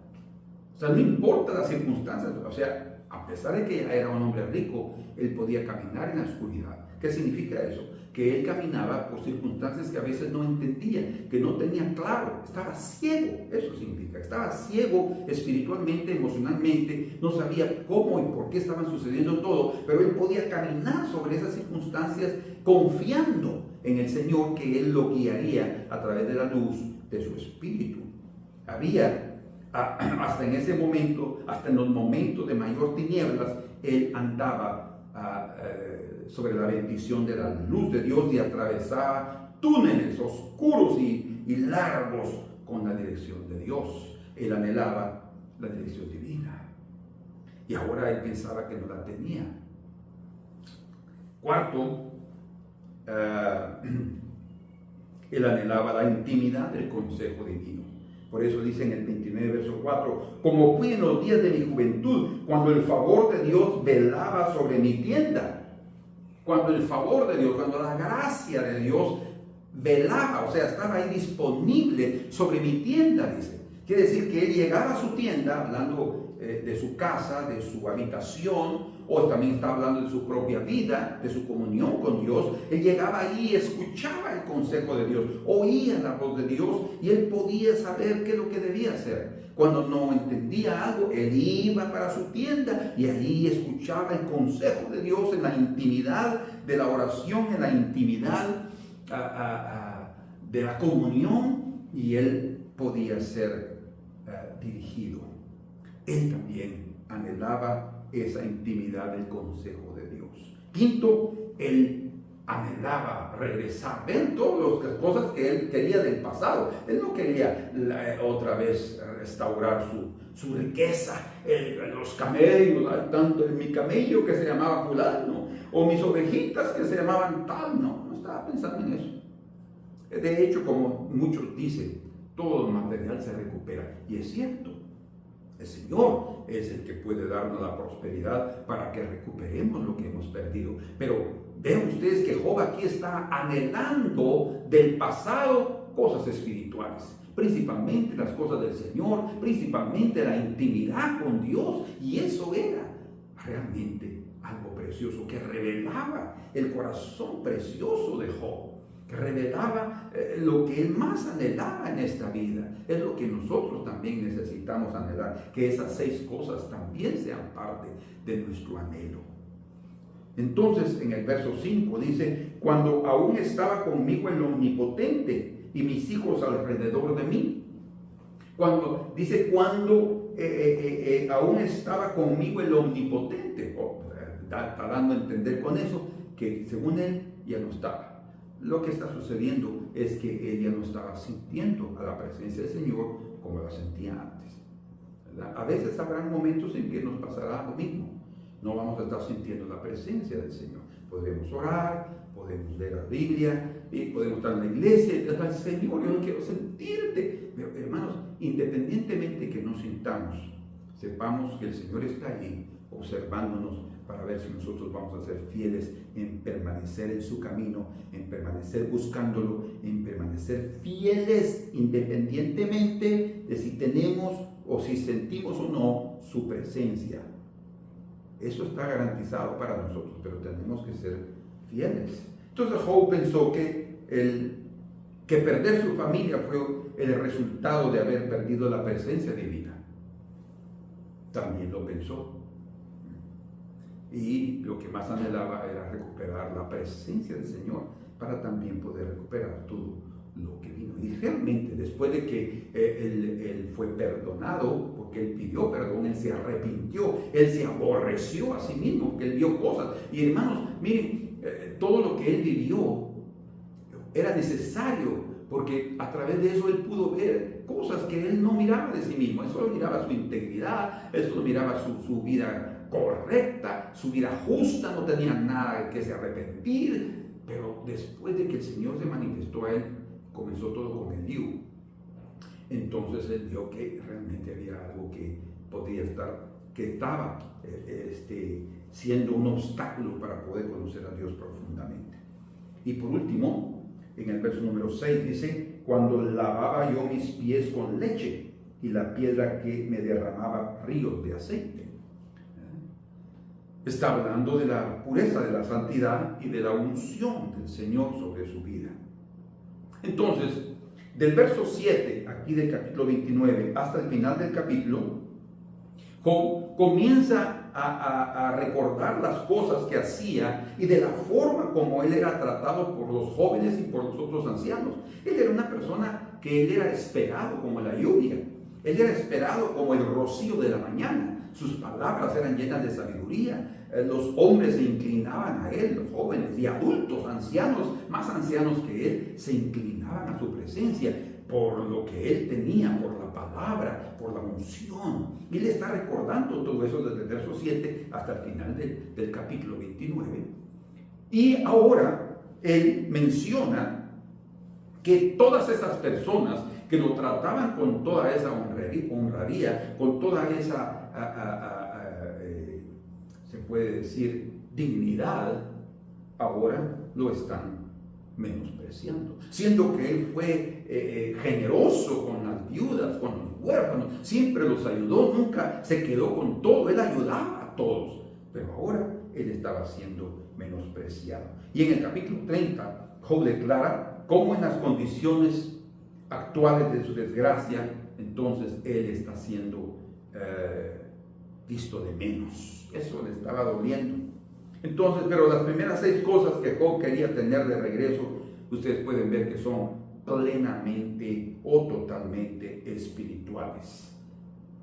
O sea, no importa las circunstancias, o sea, a pesar de que era un hombre rico, él podía caminar en la oscuridad. ¿Qué significa eso? Que él caminaba por circunstancias que a veces no entendía, que no tenía claro, estaba ciego, eso significa, estaba ciego espiritualmente, emocionalmente, no sabía cómo y por qué estaban sucediendo todo, pero él podía caminar sobre esas circunstancias confiando en el Señor, que Él lo guiaría a través de la luz de su espíritu. Había, hasta en ese momento, hasta en los momentos de mayor tinieblas, él andaba sobre la bendición de la luz de Dios y atravesaba túneles oscuros y largos con la dirección de Dios. Él anhelaba la dirección divina y ahora él pensaba que no la tenía. Cuarto, él anhelaba la intimidad del consejo divino. Por eso dice en el 29, verso 4, como fui en los días de mi juventud, cuando el favor de Dios velaba sobre mi tienda. Cuando el favor de Dios, cuando la gracia de Dios velaba, o sea, estaba ahí disponible sobre mi tienda, dice. Quiere decir que él llegaba a su tienda, hablando de su casa, de su habitación, o también está hablando de su propia vida, de su comunión con Dios. Él llegaba ahí y escuchaba el consejo de Dios, oía la voz de Dios y él podía saber qué es lo que debía hacer. Cuando no entendía algo, él iba para su tienda y ahí escuchaba el consejo de Dios en la intimidad de la oración, en la intimidad de la comunión, y él podía ser dirigido. Él también anhelaba esa intimidad del consejo de Dios. Quinto, él anhelaba regresar, ver todas las cosas que él quería del pasado. Él no quería otra vez restaurar su riqueza, los camellos, tanto mi camello que se llamaba fulano, o mis ovejitas que se llamaban tal. No estaba pensando en eso. De hecho, como muchos dicen, todo el material se recupera, y es cierto. El Señor es el que puede darnos la prosperidad para que recuperemos lo que hemos perdido. Pero vean ustedes que Job aquí está anhelando del pasado cosas espirituales, principalmente las cosas del Señor, principalmente la intimidad con Dios. Y eso era realmente algo precioso que revelaba el corazón precioso de Job, que revelaba lo que él más anhelaba en esta vida. Es lo que nosotros también necesitamos anhelar, que esas 6 cosas también sean parte de nuestro anhelo. Entonces, en el verso 5 dice, cuando aún estaba conmigo el Omnipotente y mis hijos alrededor de mí. Cuando aún estaba conmigo el Omnipotente. Está dando a entender con eso que según él ya no estaba. Lo que está sucediendo es que él ya no estaba sintiendo a la presencia del Señor como la sentía antes, ¿verdad? A veces habrá momentos en que nos pasará lo mismo. No vamos a estar sintiendo la presencia del Señor. Podemos orar, podemos leer la Biblia, y podemos estar en la iglesia y decir, Señor, yo no quiero sentirte. Pero hermanos, independientemente que nos sintamos, sepamos que el Señor está ahí observándonos para ver si nosotros vamos a ser fieles en permanecer en su camino, en permanecer buscándolo, en permanecer fieles independientemente de si tenemos o si sentimos o no su presencia. Eso está garantizado para nosotros, pero tenemos que ser fieles. Entonces Job pensó que perder su familia fue el resultado de haber perdido la presencia divina. También lo pensó. Y lo que más anhelaba era recuperar la presencia del Señor para también poder recuperar todo lo que vino. Y realmente después de que él fue perdonado, porque él pidió perdón, él se arrepintió, él se aborreció a sí mismo, porque él vio cosas. Y hermanos, miren, todo lo que él vivió era necesario, porque a través de eso él pudo ver cosas que él no miraba de sí mismo. Él solo miraba su integridad, él solo miraba su vida correcta, su vida justa, no tenía nada que se arrepentir. Pero después de que el Señor se manifestó a él, comenzó todo con el lío. Entonces él vio que realmente había algo que podía estar, que estaba siendo un obstáculo para poder conocer a Dios profundamente. Y por último, en el verso número 6 dice: cuando lavaba yo mis pies con leche y la piedra que me derramaba ríos de aceite. Está hablando de la pureza, de la santidad y de la unción del Señor sobre su vida. Entonces, del verso 7, aquí del capítulo 29, hasta el final del capítulo, Job comienza a recordar las cosas que hacía y de la forma como él era tratado por los jóvenes y por los otros ancianos. Él era una persona que él era esperado como la lluvia. Él era esperado como el rocío de la mañana. Sus palabras eran llenas de sabiduría. Los hombres se inclinaban a él, los jóvenes y adultos, ancianos, más ancianos que él, se inclinaban a su presencia por lo que él tenía, por la palabra, por la unción. Y él está recordando todo eso desde el verso 7 hasta el final del capítulo 29. Y ahora él menciona que todas esas personas que lo trataban con toda esa honradía, con toda esa se puede decir dignidad, ahora lo están menospreciando, siendo que él fue generoso con las viudas, con los huérfanos, siempre los ayudó, nunca se quedó con todo, él ayudaba a todos, pero ahora él estaba siendo menospreciado. Y en el capítulo 30, Job declara cómo en las condiciones actuales de su desgracia, entonces él está siendo visto de menos. Eso le estaba doliendo. Entonces, pero las primeras 6 cosas que Job quería tener de regreso, ustedes pueden ver que son plenamente o totalmente espirituales.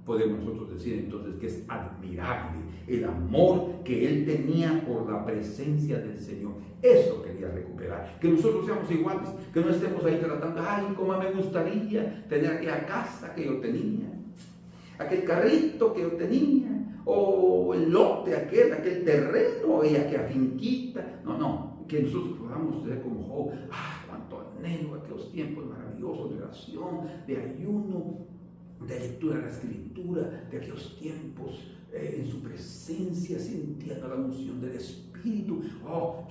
Podemos nosotros decir entonces que es admirable el amor que él tenía por la presencia del Señor. Eso quería recuperar. Que nosotros seamos iguales, que no estemos ahí tratando, ay, cómo me gustaría tener aquella casa que yo tenía, aquel carrito que yo tenía, o el lote aquel terreno, y aquella finquita. No, que nosotros podamos ser como Job. Cuánto anhelo aquellos tiempos maravillosos de oración, de ayuno, de lectura de la Escritura, de aquellos tiempos en su presencia, sintiendo la unción del Espíritu.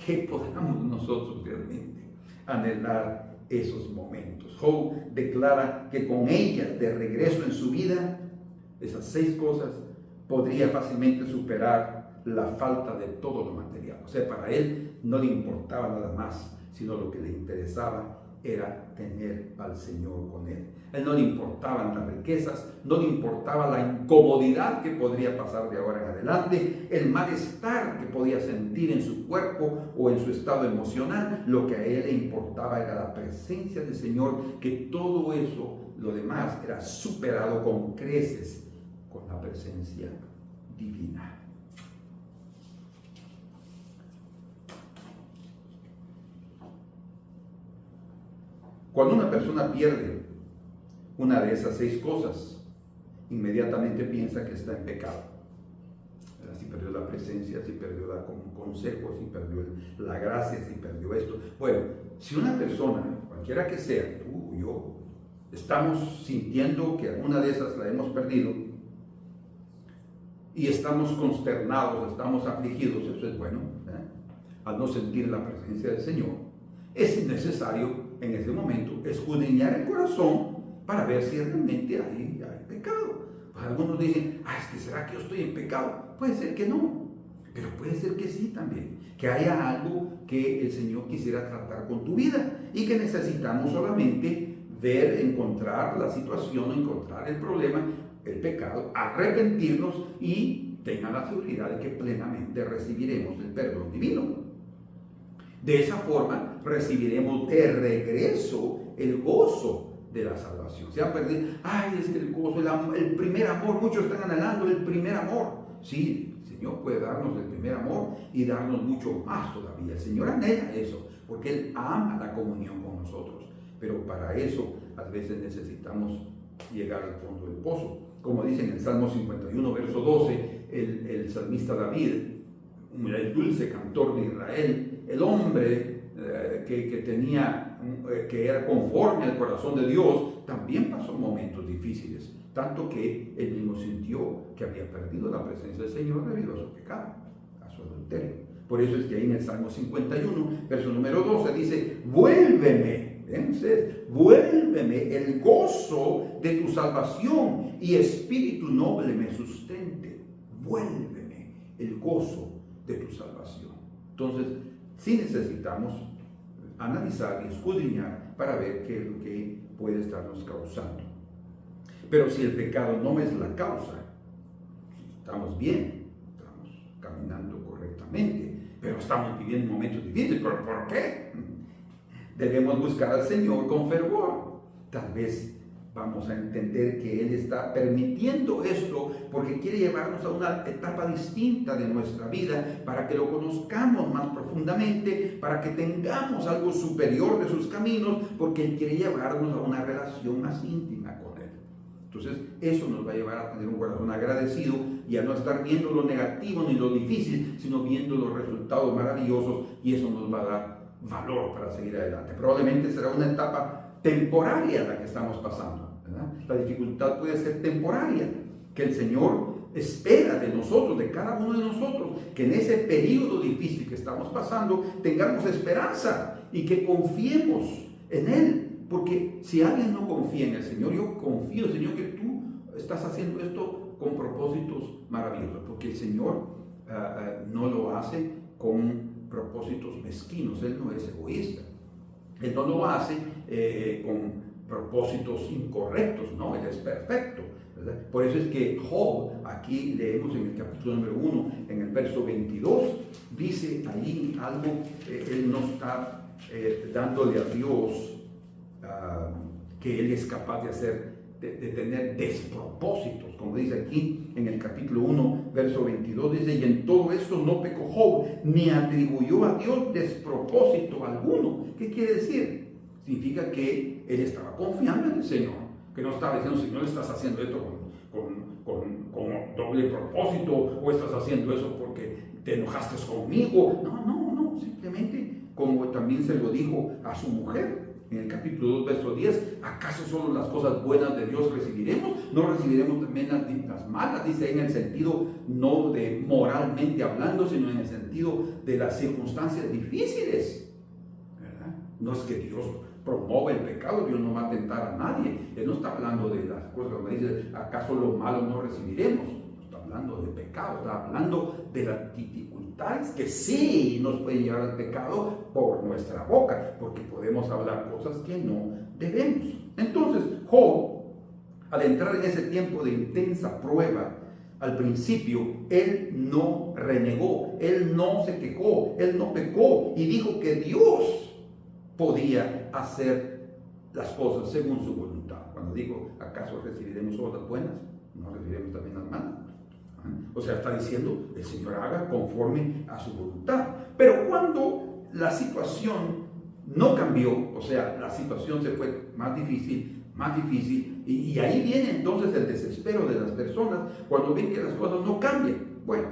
Que podamos nosotros realmente anhelar esos momentos. Job declara que con ellas de regreso en su vida, esas 6 cosas, podría fácilmente superar la falta de todo lo material. O sea, para él no le importaba nada más, sino lo que le interesaba era tener al Señor con él. A él no le importaban las riquezas, no le importaba la incomodidad que podría pasar de ahora en adelante, el malestar que podía sentir en su cuerpo o en su estado emocional. Lo que a él le importaba era la presencia del Señor, que todo eso, lo demás, era superado con creces con la presencia divina. Cuando una persona pierde una de esas 6 cosas, inmediatamente piensa que está en pecado. Si perdió la presencia, si perdió consejo, si perdió la gracia, si perdió esto. Bueno, si una persona, cualquiera que sea, tú o yo, estamos sintiendo que alguna de esas la hemos perdido y estamos consternados, estamos afligidos, eso es bueno, al no sentir la presencia del Señor, es necesario en ese momento escudriñar el corazón para ver si realmente hay pecado. Pues algunos dicen, es que ¿será que yo estoy en pecado? Puede ser que no, pero puede ser que sí también, que haya algo que el Señor quisiera tratar con tu vida y que necesitamos solamente ver, encontrar la situación, encontrar el problema, el pecado, arrepentirnos y tengan la seguridad de que plenamente recibiremos el perdón divino. De esa forma recibiremos de regreso el gozo de la salvación. Se ha perdido, es el gozo, el primer amor. Muchos están anhelando el primer amor. Sí, el Señor puede darnos el primer amor y darnos mucho más todavía. El Señor anhela eso, porque Él ama la comunión con nosotros. Pero para eso, a veces necesitamos llegar al fondo del pozo. Como dice en el Salmo 51, verso 12, el salmista David, el dulce cantor de Israel, el hombre que era conforme al corazón de Dios, también pasó momentos difíciles, tanto que él mismo sintió que había perdido la presencia del Señor debido a su pecado, a su adulterio. Por eso es que ahí en el Salmo 51, verso número 12, dice, vuélveme, vuélveme el gozo de tu salvación y espíritu noble me sustente. Vuélveme el gozo de tu salvación. Entonces, sí necesitamos analizar y escudriñar para ver qué es lo que puede estarnos causando. Pero si el pecado no es la causa, estamos bien, estamos caminando correctamente, pero estamos viviendo momentos difíciles. ¿Pero por qué? Debemos buscar al Señor con fervor. Tal vez vamos a entender que Él está permitiendo esto porque quiere llevarnos a una etapa distinta de nuestra vida para que lo conozcamos más profundamente, para que tengamos algo superior de sus caminos, porque Él quiere llevarnos a una relación más íntima con Él. Entonces, eso nos va a llevar a tener un corazón agradecido y a no estar viendo lo negativo ni lo difícil, sino viendo los resultados maravillosos, y eso nos va a dar valor para seguir adelante. Probablemente será una etapa temporaria la que estamos pasando, ¿verdad? La dificultad puede ser temporaria, que el Señor espera de nosotros, de cada uno de nosotros, que en ese periodo difícil que estamos pasando tengamos esperanza y que confiemos en Él. Porque si alguien no confía en el Señor, yo confío, Señor, que tú estás haciendo esto con propósitos maravillosos, porque el Señor no lo hace con propósitos mezquinos. Él no es egoísta. Él no lo hace con propósitos incorrectos, no, Él es perfecto, ¿verdad? Por eso es que Job, aquí leemos en el capítulo número 1, en el verso 22, dice allí algo, Él no está dándole a Dios que Él es capaz de hacer, de tener despropósitos, como dice aquí en el capítulo 1, verso 22, dice, y en todo esto no pecó Job, ni atribuyó a Dios despropósito alguno. ¿Qué quiere decir? Significa que él estaba confiando en el Señor, que no estaba diciendo, Señor, estás haciendo esto con doble propósito, o estás haciendo eso porque te enojaste conmigo. No, simplemente como también se lo dijo a su mujer. En el capítulo 2, verso 10, ¿acaso solo las cosas buenas de Dios recibiremos? ¿No recibiremos también las malas? Dice en el sentido no de moralmente hablando, sino en el sentido de las circunstancias difíciles, ¿verdad? No es que Dios promueva el pecado, Dios no va a tentar a nadie. Él no está hablando de las cosas, como dice, ¿acaso lo malo no recibiremos? No está hablando de pecado, está hablando de las dificultades que sí nos pueden llevar al pecado por nuestra boca, porque podemos hablar cosas que no debemos. Entonces, Job, al entrar en ese tiempo de intensa prueba, al principio, él no renegó, él no se quejó, él no pecó y dijo que Dios podía hacer las cosas según su voluntad. Cuando digo, ¿acaso recibiremos solo las buenas? ¿No recibiremos también las malas? O sea, está diciendo, el Señor haga conforme a su voluntad. Pero cuando la situación no cambió, o sea, la situación se fue más difícil, y ahí viene entonces el desespero de las personas cuando ven que las cosas no cambian. Bueno,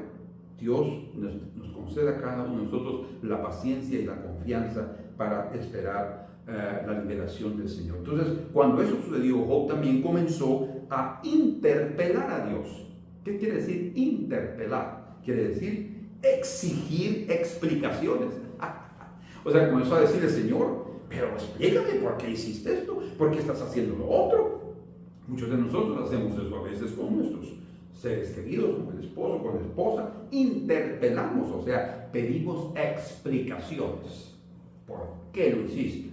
Dios nos conceda a cada uno de nosotros la paciencia y la confianza para esperar la liberación del Señor. Entonces, cuando eso sucedió, Job también comenzó a interpelar a Dios. ¿Qué quiere decir interpelar? Quiere decir exigir explicaciones. O sea, comenzó a decirle, Señor, pero explícame por qué hiciste esto, por qué estás haciendo lo otro. Muchos de nosotros hacemos eso a veces con nuestros seres queridos, con el esposo, con la esposa. Interpelamos, o sea, pedimos explicaciones. ¿Por qué lo hiciste?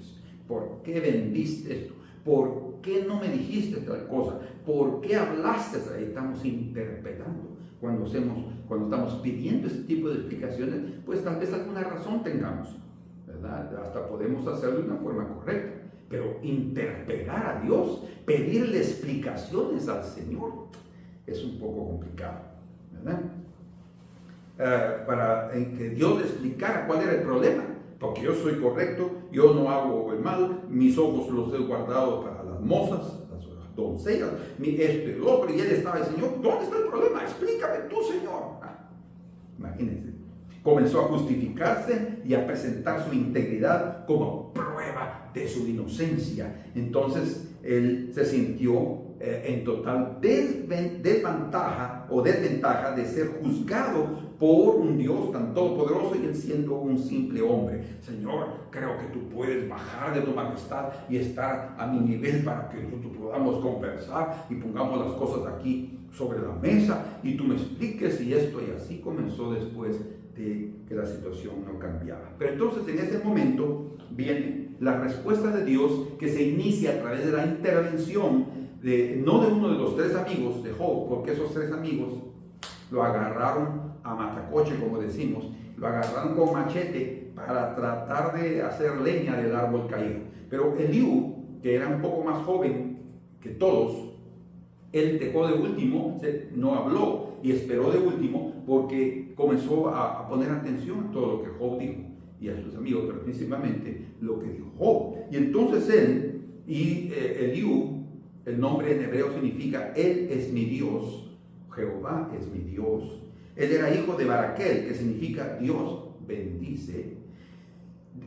¿Por qué vendiste esto? ¿Por qué no me dijiste tal cosa? ¿Por qué hablaste? Ahí estamos interpelando. Cuando estamos pidiendo este tipo de explicaciones, pues tal vez alguna razón tengamos, ¿verdad? Hasta podemos hacerlo de una forma correcta. Pero interpelar a Dios, pedirle explicaciones al Señor, es un poco complicado, ¿verdad? Para que Dios le explicara cuál era el problema. Porque yo soy correcto, yo no hago el mal, mis ojos los he guardado para las mozas, las doncellas, esto y lo otro, y él estaba el Señor, ¿dónde está el problema? Explícame tú, Señor. Imagínense, comenzó a justificarse y a presentar su integridad como prueba de su inocencia. Entonces él se sintió en total desventaja de ser juzgado por un Dios tan todopoderoso y él siendo un simple hombre. Señor, creo que tú puedes bajar de tu majestad y estar a mi nivel para que nosotros podamos conversar y pongamos las cosas aquí sobre la mesa y tú me expliques y esto, y así comenzó después de que la situación no cambiaba. Pero entonces en ese momento viene la respuesta de Dios, que se inicia a través de la intervención no de uno de los tres amigos de Job, porque esos tres amigos lo agarraron a matacoche, como decimos, lo agarraron con machete para tratar de hacer leña del árbol caído. Pero Eliú, que era un poco más joven que todos, él dejó de último, no habló y esperó de último porque comenzó a poner atención a todo lo que Job dijo y a sus amigos, pero principalmente lo que dijo Job. Y entonces él y Eliú, el nombre en hebreo significa Él es mi Dios, Jehová es mi Dios. Él era hijo de Baraquel, que significa Dios bendice.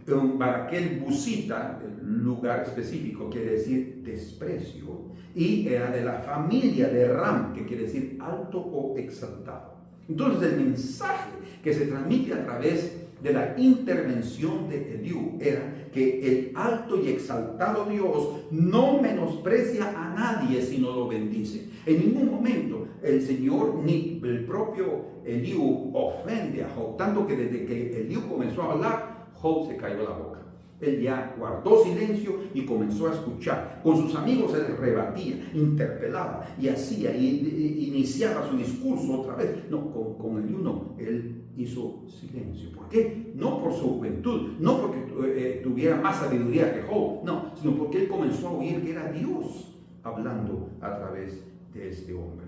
Baraquel Busita, el lugar específico, quiere decir desprecio. Y era de la familia de Ram, que quiere decir alto o exaltado. Entonces el mensaje que se transmite a través de la intervención de Eliú era que el alto y exaltado Dios no menosprecia a nadie, sino lo bendice. En ningún momento el Señor ni el propio Eliú ofende a Job, tanto que desde que Eliú comenzó a hablar, Job se cayó la boca. Él ya guardó silencio y comenzó a escuchar. Con sus amigos él rebatía, interpelaba y hacía, y iniciaba su discurso otra vez. No, con Eliú no, él hizo silencio. ¿Por qué? No por su juventud, no porque tuviera más sabiduría que Job, no, sino porque él comenzó a oír que era Dios hablando a través de este hombre.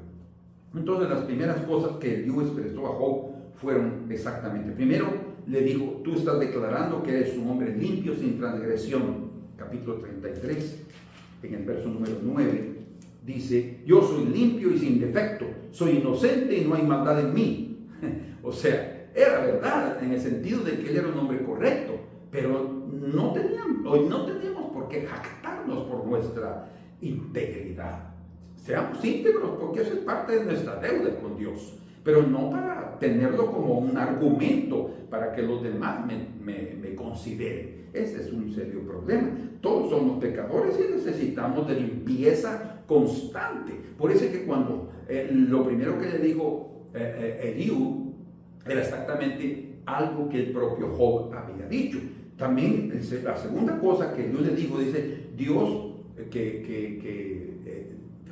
Entonces las primeras cosas que Eliú expresó a Job fueron exactamente, primero le dijo, tú estás declarando que eres un hombre limpio, sin transgresión. Capítulo 33, en el verso número 9, dice, yo soy limpio y sin defecto, soy inocente y no hay maldad en mí. O sea, era verdad en el sentido de que él era un hombre correcto, pero no teníamos por qué jactarnos por nuestra integridad. Seamos íntegros, porque eso es parte de nuestra deuda con Dios, pero no para tenerlo como un argumento para que los demás me consideren. Ese es un serio problema. Todos somos pecadores y necesitamos de limpieza constante. Por eso es que cuando lo primero que le dijo Eliú era exactamente algo que el propio Job había dicho. También la segunda cosa que Eliú le dijo, dice, Dios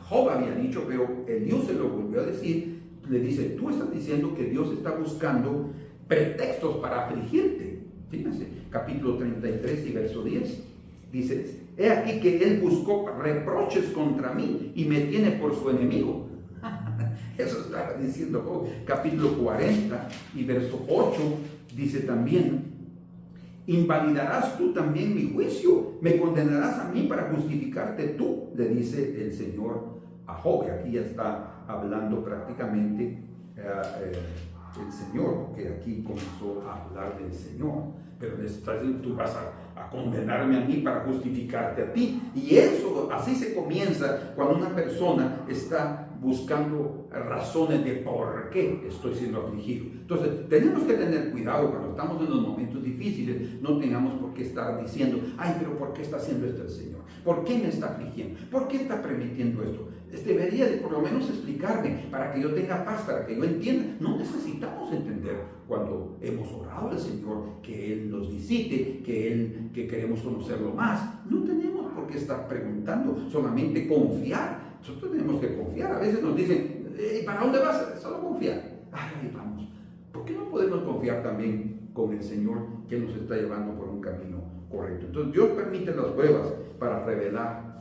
Job había dicho, pero Eliú se lo volvió a decir, le dice, tú estás diciendo que Dios está buscando pretextos para afligirte. Fíjense, capítulo 33 y verso 10, dice, he aquí que él buscó reproches contra mí y me tiene por su enemigo. Eso estaba diciendo Job. Capítulo 40 y verso 8 dice también, invalidarás tú también mi juicio, me condenarás a mí para justificarte tú, le dice el Señor a Job. Y aquí ya está hablando prácticamente el Señor, porque aquí comenzó a hablar del Señor. Pero le está diciendo, tú vas a condenarme a mí para justificarte a ti. Y eso, así se comienza cuando una persona está buscando razones de por qué estoy siendo afligido. Entonces, tenemos que tener cuidado cuando estamos en los momentos difíciles. No tengamos por qué estar diciendo, ay, pero ¿por qué está haciendo esto el Señor? ¿Por qué me está afligiendo? ¿Por qué está permitiendo esto? Debería de por lo menos explicarme para que yo tenga paz, para que yo entienda. No necesitamos entender cuando hemos orado al Señor que Él nos visite, que queremos conocerlo más. No tenemos por qué estar preguntando, solamente confiar. Nosotros tenemos que confiar. A veces nos dicen, ¿para dónde vas? Solo confiar. Ahí vamos. ¿Por qué no podemos confiar también con el Señor que nos está llevando por un camino correcto? Entonces Dios permite las pruebas para revelar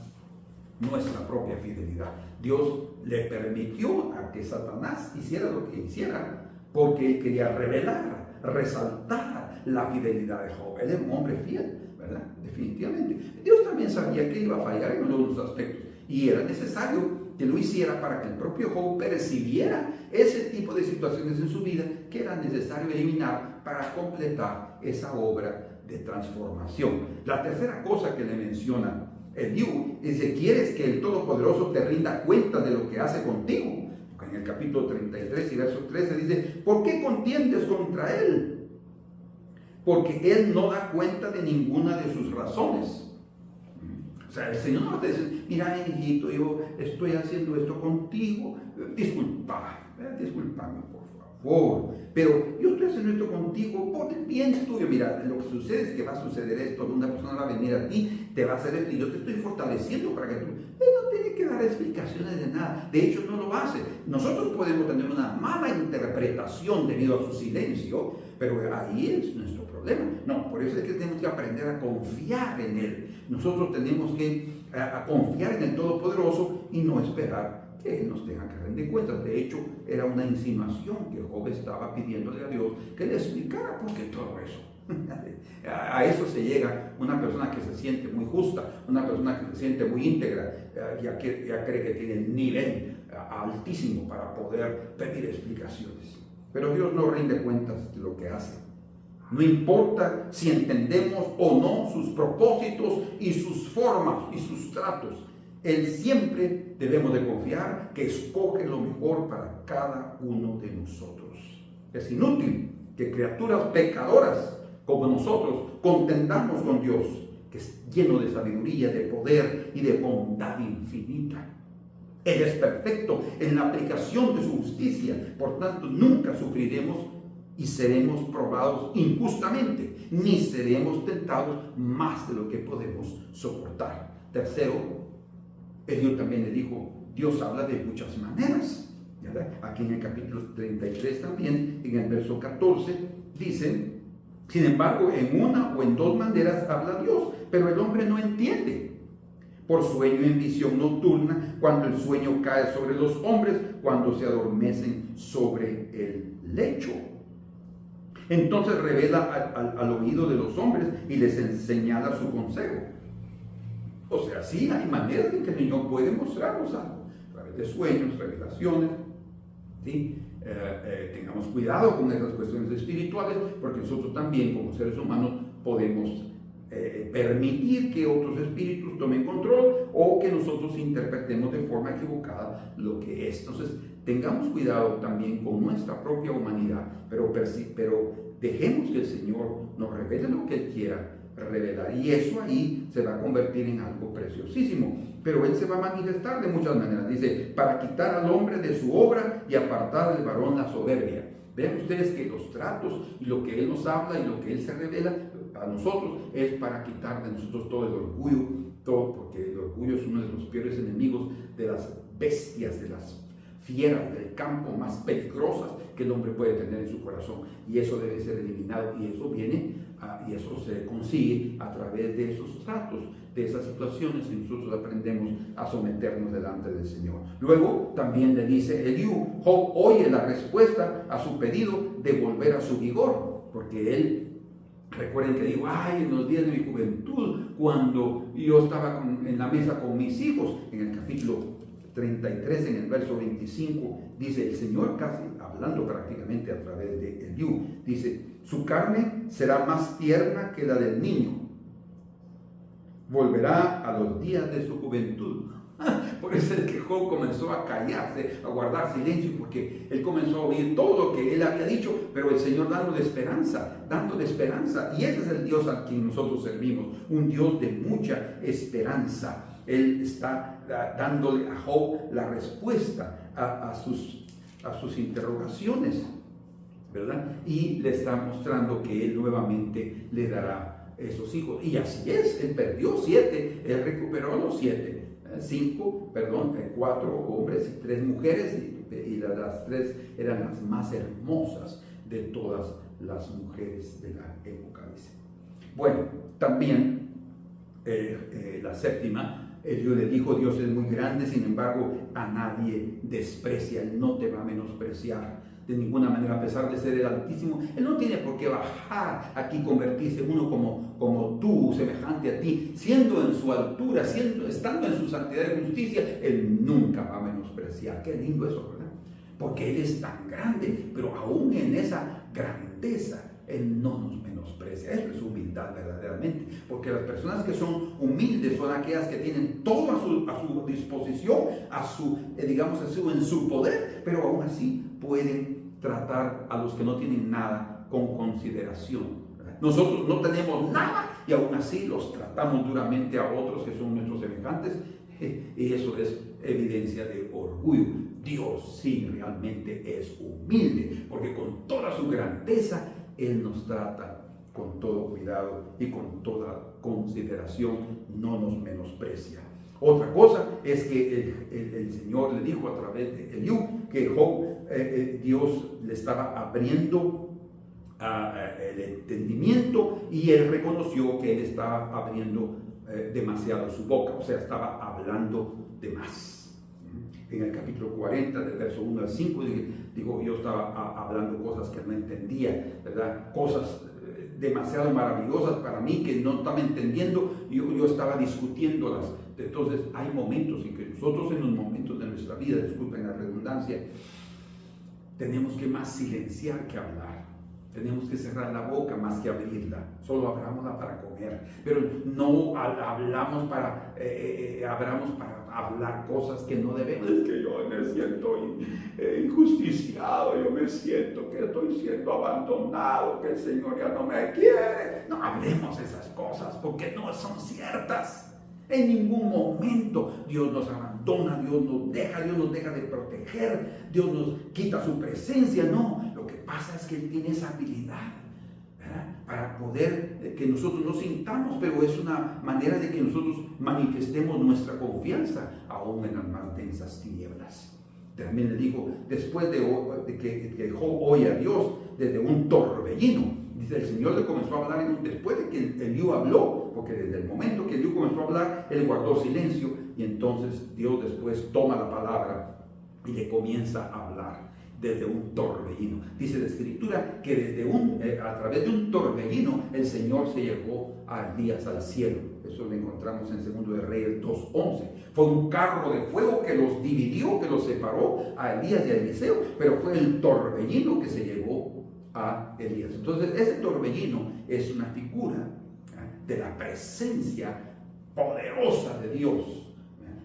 nuestra propia fidelidad. Dios le permitió a que Satanás hiciera lo que hiciera porque él quería revelar, resaltar la fidelidad de Job. Él era un hombre fiel, ¿verdad? Definitivamente. Dios también sabía que iba a fallar en algunos aspectos y era necesario que lo hiciera para que el propio Job percibiera ese tipo de situaciones en su vida que era necesario eliminar para completar esa obra de transformación. La tercera cosa que le menciona Eliú dice, ¿quieres que el Todopoderoso te rinda cuenta de lo que hace contigo? Porque en el capítulo 33 y verso 13 dice, ¿por qué contiendes contra él? Porque él no da cuenta de ninguna de sus razones. O sea, el Señor no te dice, mira, hijito, yo estoy haciendo esto contigo, discúlpame, por favor, pero yo estoy haciendo esto contigo por el bien tuyo. Mira, lo que sucede es que va a suceder esto, una persona va a venir a ti, te va a hacer esto, y yo te estoy fortaleciendo para que tú... Él no tiene que dar explicaciones de nada, de hecho no lo hace. Nosotros podemos tener una mala interpretación debido a su silencio, pero ahí es nuestro problema. No, por eso es que tenemos que aprender a confiar en Él. Nosotros tenemos que a confiar en el Todopoderoso y no esperar que Él nos tenga que rendir cuentas. De hecho, era una insinuación que Job estaba pidiéndole a Dios que le explicara por qué todo eso. A eso se llega una persona que se siente muy justa, una persona que se siente muy íntegra, ya cree que tiene nivel altísimo para poder pedir explicaciones. Pero Dios no rinde cuentas de lo que hace. No importa si entendemos o no sus propósitos y sus formas y sus tratos. Él siempre debemos de confiar que escoge lo mejor para cada uno de nosotros. Es inútil que criaturas pecadoras como nosotros contendamos con Dios, que es lleno de sabiduría, de poder y de bondad infinita. Él es perfecto en la aplicación de su justicia, por tanto nunca sufriremos y seremos probados injustamente, ni seremos tentados más de lo que podemos soportar. Tercero, Eliú también le dijo, Dios habla de muchas maneras. ¿Verdad? Aquí en el capítulo 33 también, en el verso 14, dice, sin embargo, en una o en dos maneras habla Dios, pero el hombre no entiende. Por sueño en visión nocturna, cuando el sueño cae sobre los hombres, cuando se adormecen sobre el lecho. Entonces revela al oído de los hombres y les señala su consejo. O sea, sí hay maneras en que el Señor puede mostrarnos algo, a través de sueños, revelaciones, ¿sí? Tengamos cuidado con esas cuestiones espirituales, porque nosotros también como seres humanos podemos permitir que otros espíritus tomen control o que nosotros interpretemos de forma equivocada lo que es. Entonces, tengamos cuidado también con nuestra propia humanidad, pero dejemos que el Señor nos revele lo que Él quiera revelar, y eso ahí se va a convertir en algo preciosísimo. Pero Él se va a manifestar de muchas maneras. Dice, para quitar al hombre de su obra y apartar del varón la soberbia. Vean ustedes que los tratos y lo que Él nos habla y lo que Él se revela a nosotros es para quitar de nosotros todo el orgullo, todo, porque el orgullo es uno de los peores enemigos de las bestias, de las fieras del campo más peligrosas que el hombre puede tener en su corazón, y eso debe ser eliminado, y eso viene y eso se consigue a través de esos tratos, de esas situaciones, y nosotros aprendemos a someternos delante del Señor. Luego también le dice Eliú, Job oye la respuesta a su pedido de volver a su vigor, porque él, recuerden que digo, ay, en los días de mi juventud, cuando yo estaba en la mesa con mis hijos, en el capítulo 33, en el verso 25, dice el Señor, casi hablando prácticamente a través de Eliú, dice: su carne será más tierna que la del niño, volverá a los días de su juventud. Por eso es que Job comenzó a callarse, a guardar silencio, porque él comenzó a oír todo lo que él había dicho, pero el Señor dándole esperanza, y ese es el Dios a quien nosotros servimos, un Dios de mucha esperanza. Él está dándole a Job la respuesta a sus interrogaciones, ¿verdad? Y le está mostrando que él nuevamente le dará esos hijos. Y así es, él perdió 7, él recuperó los 7. 4 hombres y 3 mujeres, y las 3 eran las más hermosas de todas las mujeres de la época, dice. Bueno, también la 7ª, Dios le dijo: Dios es muy grande, sin embargo a nadie desprecia, Él no te va a menospreciar de ninguna manera, a pesar de ser el Altísimo. Él no tiene por qué bajar aquí, convertirse en uno como tú, semejante a ti, siendo en su altura, estando en su santidad y justicia. Él nunca va a menospreciar. Qué lindo eso, ¿verdad? Porque Él es tan grande, pero aún en esa grandeza Él no nos menosprecia. Eso es humildad verdaderamente, porque las personas que son humildes son aquellas que tienen todo a su disposición, en su poder, pero aún así pueden tratar a los que no tienen nada con consideración. Nosotros no tenemos nada y aún así los tratamos duramente a otros que son nuestros semejantes, y eso es evidencia de orgullo. Dios sí realmente es humilde, porque con toda su grandeza Él nos trata con todo cuidado y con toda consideración, no nos menosprecia. Otra cosa es que el Señor le dijo a través de Eliú que Job, Dios le estaba abriendo el entendimiento, y él reconoció que él estaba abriendo demasiado su boca, o sea, estaba hablando de más. En el capítulo 40, del verso 1 al 5, yo estaba hablando cosas que no entendía, ¿verdad? Cosas demasiado maravillosas para mí que no estaba entendiendo, yo estaba discutiéndolas. Entonces hay momentos en que nosotros, en los momentos de nuestra vida, disculpen la redundancia, tenemos que más silenciar que hablar. Tenemos que cerrar la boca más que abrirla. Solo abrámosla para comer, pero no hablamos para hablar cosas que no debemos. Es que yo me siento injusticiado, yo me siento que estoy siendo abandonado, que el Señor ya no me quiere. No hablemos esas cosas, porque no son ciertas. En ningún momento Dios nos abandona, Dios nos deja de proteger, Dios nos quita su presencia. No, lo que pasa es que Él tiene esa habilidad, ¿verdad?, para poder que nosotros nos sintamos, pero es una manera de que nosotros manifestemos nuestra confianza aún en las más densas tinieblas. También le digo, después de que Job oye a Dios desde un torbellino, dice, el Señor le comenzó a hablar después de que Eliú habló, porque desde el momento que Eliú comenzó a hablar, él guardó silencio, y entonces Dios después toma la palabra y le comienza a hablar desde un torbellino. Dice la Escritura que a través de un torbellino el Señor se llevó a Elías al cielo. Eso lo encontramos en 2 de Reyes 2:11. Fue un carro de fuego que los dividió, que los separó a Elías y a Eliseo, pero fue el torbellino que se llevó a Elías. Entonces ese torbellino es una figura de la presencia poderosa de Dios,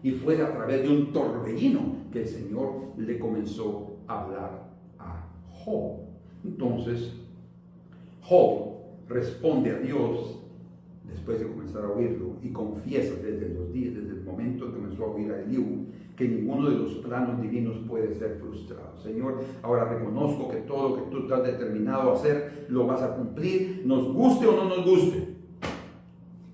y fue a través de un torbellino que el Señor le comenzó a hablar a Job. Entonces Job responde a Dios después de comenzar a oírlo, y confiesa desde el momento en que comenzó a oír a Eliú, que ninguno de los planos divinos puede ser frustrado. Señor, ahora reconozco que todo lo que tú estás determinado a hacer lo vas a cumplir, nos guste o no nos guste,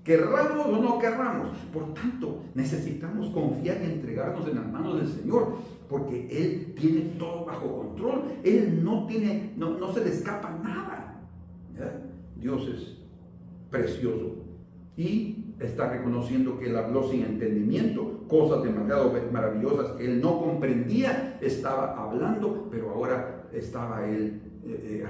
querramos o no querramos. Por tanto, necesitamos confiar y entregarnos en las manos del Señor, porque Él tiene todo bajo control. Él no se le escapa nada. ¿Ya? Dios es precioso, y está reconociendo que Él habló sin entendimiento, cosas demasiado maravillosas que Él no comprendía, estaba hablando, pero ahora estaba Él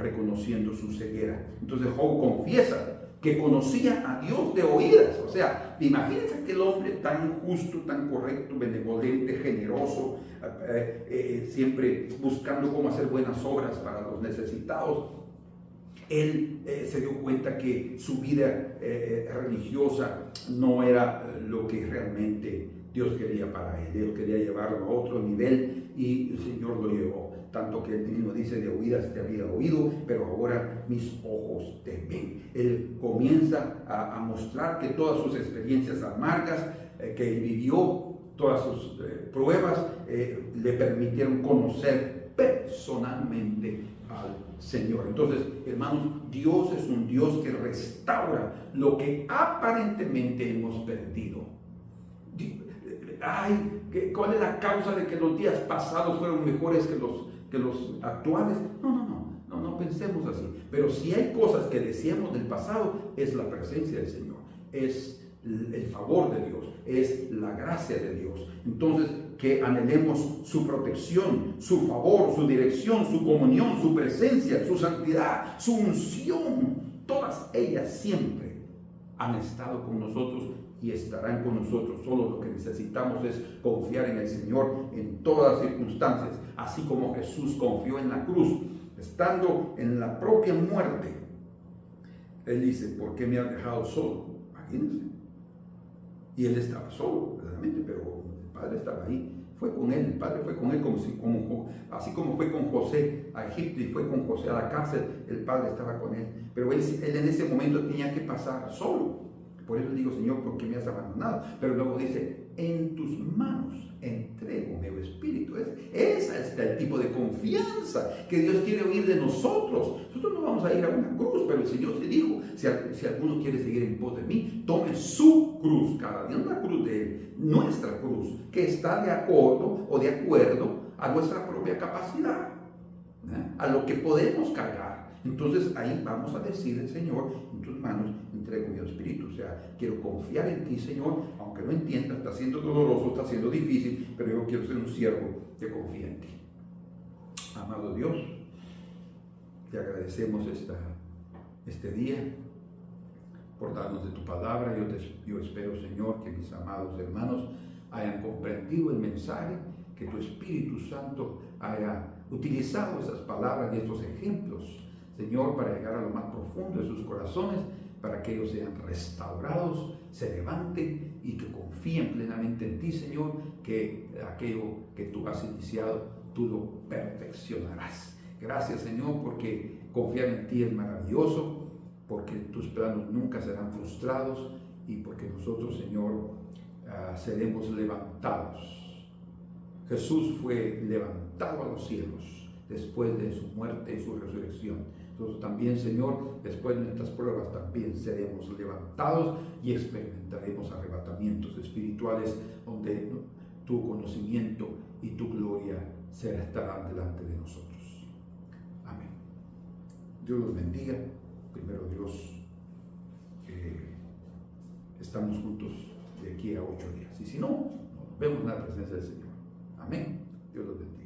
reconociendo su ceguera. Entonces Job confiesa que conocía a Dios de oídas. O sea, imagínense aquel hombre tan justo, tan correcto, benevolente, generoso, siempre buscando cómo hacer buenas obras para los necesitados. Él se dio cuenta que su vida religiosa no era lo que realmente Dios quería para él. Dios quería llevarlo a otro nivel y el Señor lo llevó. Tanto que él mismo dice, de oídas te había oído, pero ahora mis ojos te ven. Él comienza a mostrar que todas sus experiencias amargas que él vivió, todas sus pruebas, le permitieron conocer personalmente al Señor. Entonces, hermanos, Dios es un Dios que restaura lo que aparentemente hemos perdido. Ay, ¿cuál es la causa de que los días pasados fueron mejores que los actuales? No pensemos así. Pero si hay cosas que deseamos del pasado, es la presencia del Señor, es el favor de Dios, es la gracia de Dios. Entonces, que anhelemos su protección, su favor, su dirección, su comunión, su presencia, su santidad, su unción. Todas ellas siempre han estado con nosotros y estarán con nosotros. Solo lo que necesitamos es confiar en el Señor en todas las circunstancias, así como Jesús confió en la cruz, estando en la propia muerte. Él dice, ¿por qué me has dejado solo? Imagínense. Y él estaba solo, verdaderamente, pero el Padre estaba ahí. Fue con él, el Padre fue con él, así como fue con José a Egipto y fue con José a la cárcel, el Padre estaba con él. Pero él en ese momento tenía que pasar solo. Por eso digo, Señor, ¿por qué me has abandonado? Pero luego dice, en tus manos entrego mi espíritu. Ese es el tipo de confianza que Dios quiere oír de nosotros. Nosotros no vamos a ir a una cruz, pero el Señor se dijo, si alguno quiere seguir en pos de mí, tome su cruz cada día, no la cruz de él, nuestra cruz, que está de acuerdo a nuestra propia capacidad, a lo que podemos cargar. Entonces ahí vamos a decirle, Señor, en tus manos entrego mi espíritu. O sea, quiero confiar en ti, Señor, aunque no entienda, está siendo doloroso, está siendo difícil, pero yo quiero ser un siervo que confía en ti. Amado Dios, te agradecemos este día por darnos de tu palabra. Yo espero, Señor, que mis amados hermanos hayan comprendido el mensaje, que tu Espíritu Santo haya utilizado esas palabras y estos ejemplos, Señor, para llegar a lo más profundo de sus corazones, para que ellos sean restaurados, se levanten y que confíen plenamente en ti, Señor, que aquello que tú has iniciado, tú lo perfeccionarás. Gracias, Señor, porque confiar en ti es maravilloso, porque tus planos nunca serán frustrados y porque nosotros, Señor, seremos levantados. Jesús fue levantado a los cielos después de su muerte y su resurrección. Nosotros también, Señor, después de nuestras pruebas también seremos levantados y experimentaremos arrebatamientos espirituales donde tu conocimiento y tu gloria estarán delante de nosotros. Amén. Dios los bendiga. Primero Dios, estamos juntos de aquí a 8 días. Y si no, nos vemos en la presencia del Señor. Amén. Dios los bendiga.